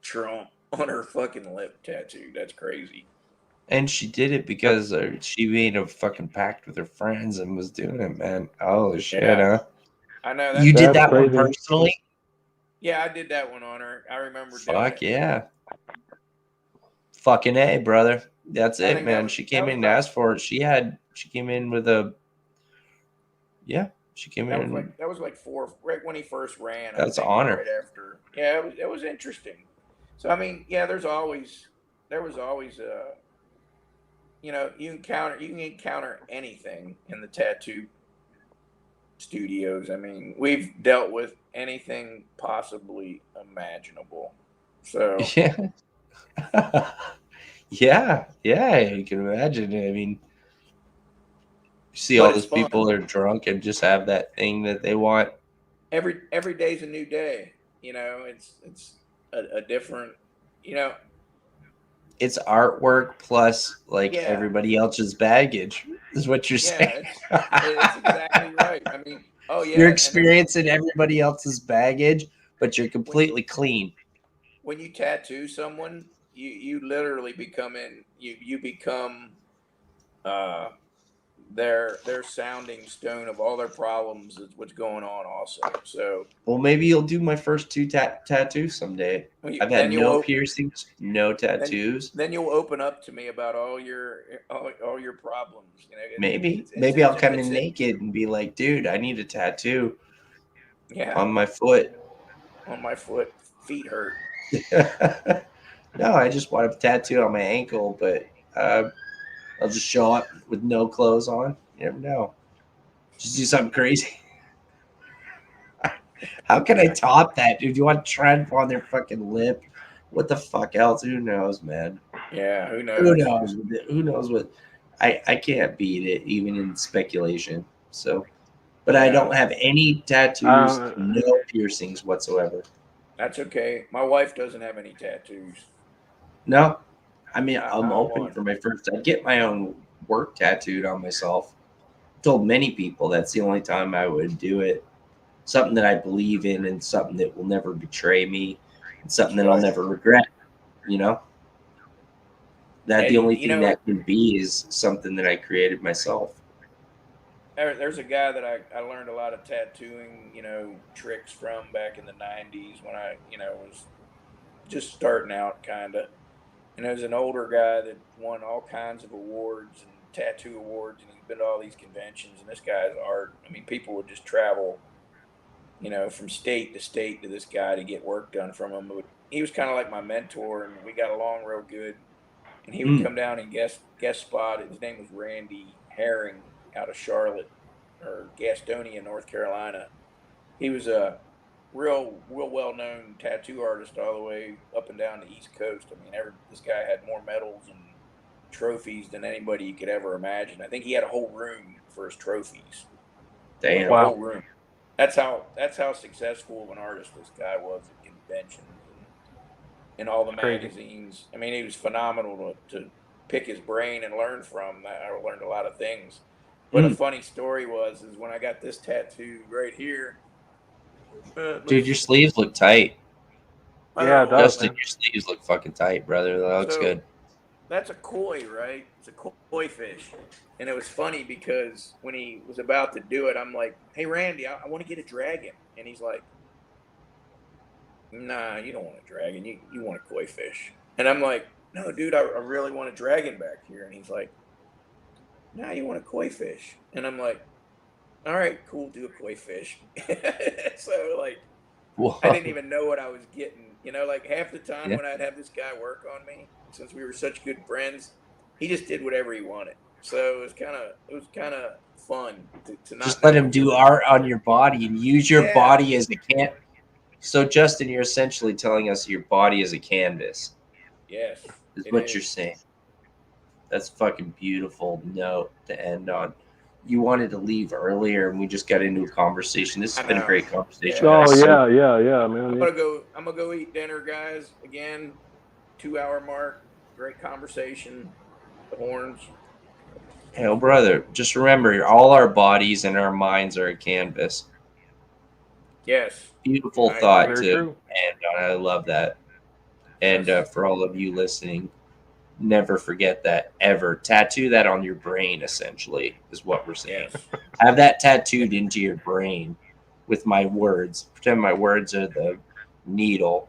Trump on her fucking lip tattoo. That's crazy. And she did it because she made a fucking pact with her friends and was doing it, man. Holy shit, huh? I know. You did that crazy. one personally? Yeah, I did that one on her. I remember doing Fuck it. yeah. Fucking A, brother. That's it, man. She came in and asked for it. She came in with a, she came in. That was like right when he first ran. That's honor. Right after. Yeah, it was interesting. So, I mean, yeah, there was always you can encounter anything in the tattoo studios. I mean, we've dealt with anything possibly imaginable. So yeah, you can imagine. I mean, you see all those people that are drunk and just have that thing that they want. Every day's a new day. It's a different. It's artwork plus everybody else's baggage is what you're saying. It's exactly right. I mean, you're experiencing everybody else's baggage, but you're completely clean. When you tattoo someone, you literally become their sounding stone of all their problems. Is what's going on also. So, well, maybe you'll do my first two tattoos someday. I've had no piercings, no tattoos. Then you'll open up to me about all your problems. Maybe I'll come in naked and be like, dude, I need a tattoo. Yeah. On my foot. On my foot. Feet hurt. No, I just want a tattoo on my ankle, but I'll just show up with no clothes on. You never know. Just do something crazy. How can I top that, dude? You want to tread on their fucking lip? What the fuck else? Who knows, man? Yeah, who knows? Who knows what? I can't beat it, even in speculation. So, but I don't have any tattoos, no piercings whatsoever. That's okay. My wife doesn't have any tattoos. No. I mean, I'm open for my first. I get my own work tattooed on myself. I told many people that's the only time I would do it. Something that I believe in and something that will never betray me and something that I'll never regret, That the only thing that can be is something that I created myself. There's a guy that I learned a lot of tattooing, tricks from back in the 90s when I, was just starting out kind of. And there's an older guy that won all kinds of awards and tattoo awards, and he's been to all these conventions. And this guy's art. I mean, people would just travel, from state to state to this guy to get work done from him. But he was kind of like my mentor, and we got along real good. And he would come down and guest spot. His name was Randy Herring out of Charlotte or Gastonia, North Carolina. He was a real well-known tattoo artist all the way up and down the East Coast. I mean, this guy had more medals and trophies than anybody you could ever imagine. I think he had a whole room for his trophies. Damn. A whole room. That's how successful of an artist this guy was at conventions and all the magazines. I mean, he was phenomenal to pick his brain and learn from. I learned a lot of things. But a funny story is when I got this tattoo right here. Dude, your sleeves look tight. Yeah, it does, Justin, your sleeves look fucking tight, brother. That looks good. That's a koi, right? It's a koi fish. And it was funny because when he was about to do it, I'm like, hey, Randy, I want to get a dragon. And he's like, nah, you don't want a dragon. You want a koi fish. And I'm like, no, dude, I really want a dragon back here. And he's like, nah, you want a koi fish. And I'm like, all right, cool, do a koi fish. So, like, Whoa. I didn't even know what I was getting. Like half the time when I'd have this guy work on me, since we were such good friends, he just did whatever he wanted. So it was kind of fun to not just let him do art on your body and use your body as a can. So Justin, you're essentially telling us your body is a canvas. Yes, is what you're saying. That's a fucking beautiful note to end on. You wanted to leave earlier, and we just got into a conversation. This has been a great conversation. Yeah, man. I'm gonna go eat dinner, guys. Again, 2-hour mark. Great conversation. The horns. Hey, brother, just remember, all our bodies and our minds are a canvas. Yes. Beautiful thought to end on. I love that. And for all of you listening, never forget that ever. Tattoo that on your brain, essentially, is what we're saying. Yes. Have that tattooed into your brain with my words. Pretend my words are the needle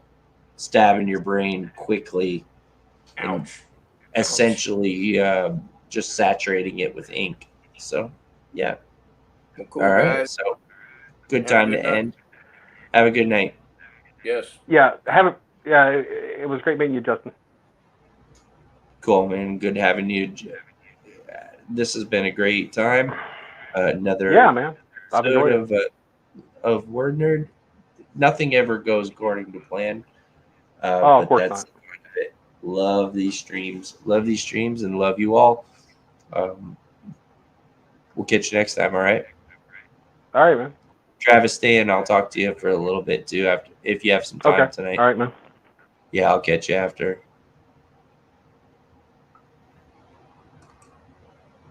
stabbing your brain quickly. And essentially just saturating it with ink. So, yeah. Well, cool, all right. guys. So, good time to end. Have a good night. Yes. Yeah. It was great meeting you, Justin. Cool, man. Good having you. This has been a great time. Another man. I've enjoyed it. Of WordNerd. Nothing ever goes according to plan. Of course not. Love these streams. And love you all. We'll catch you next time. All right. All right, man. Travis, stay in. I'll talk to you for a little bit too. If you have some time tonight. All right, man. Yeah, I'll catch you after.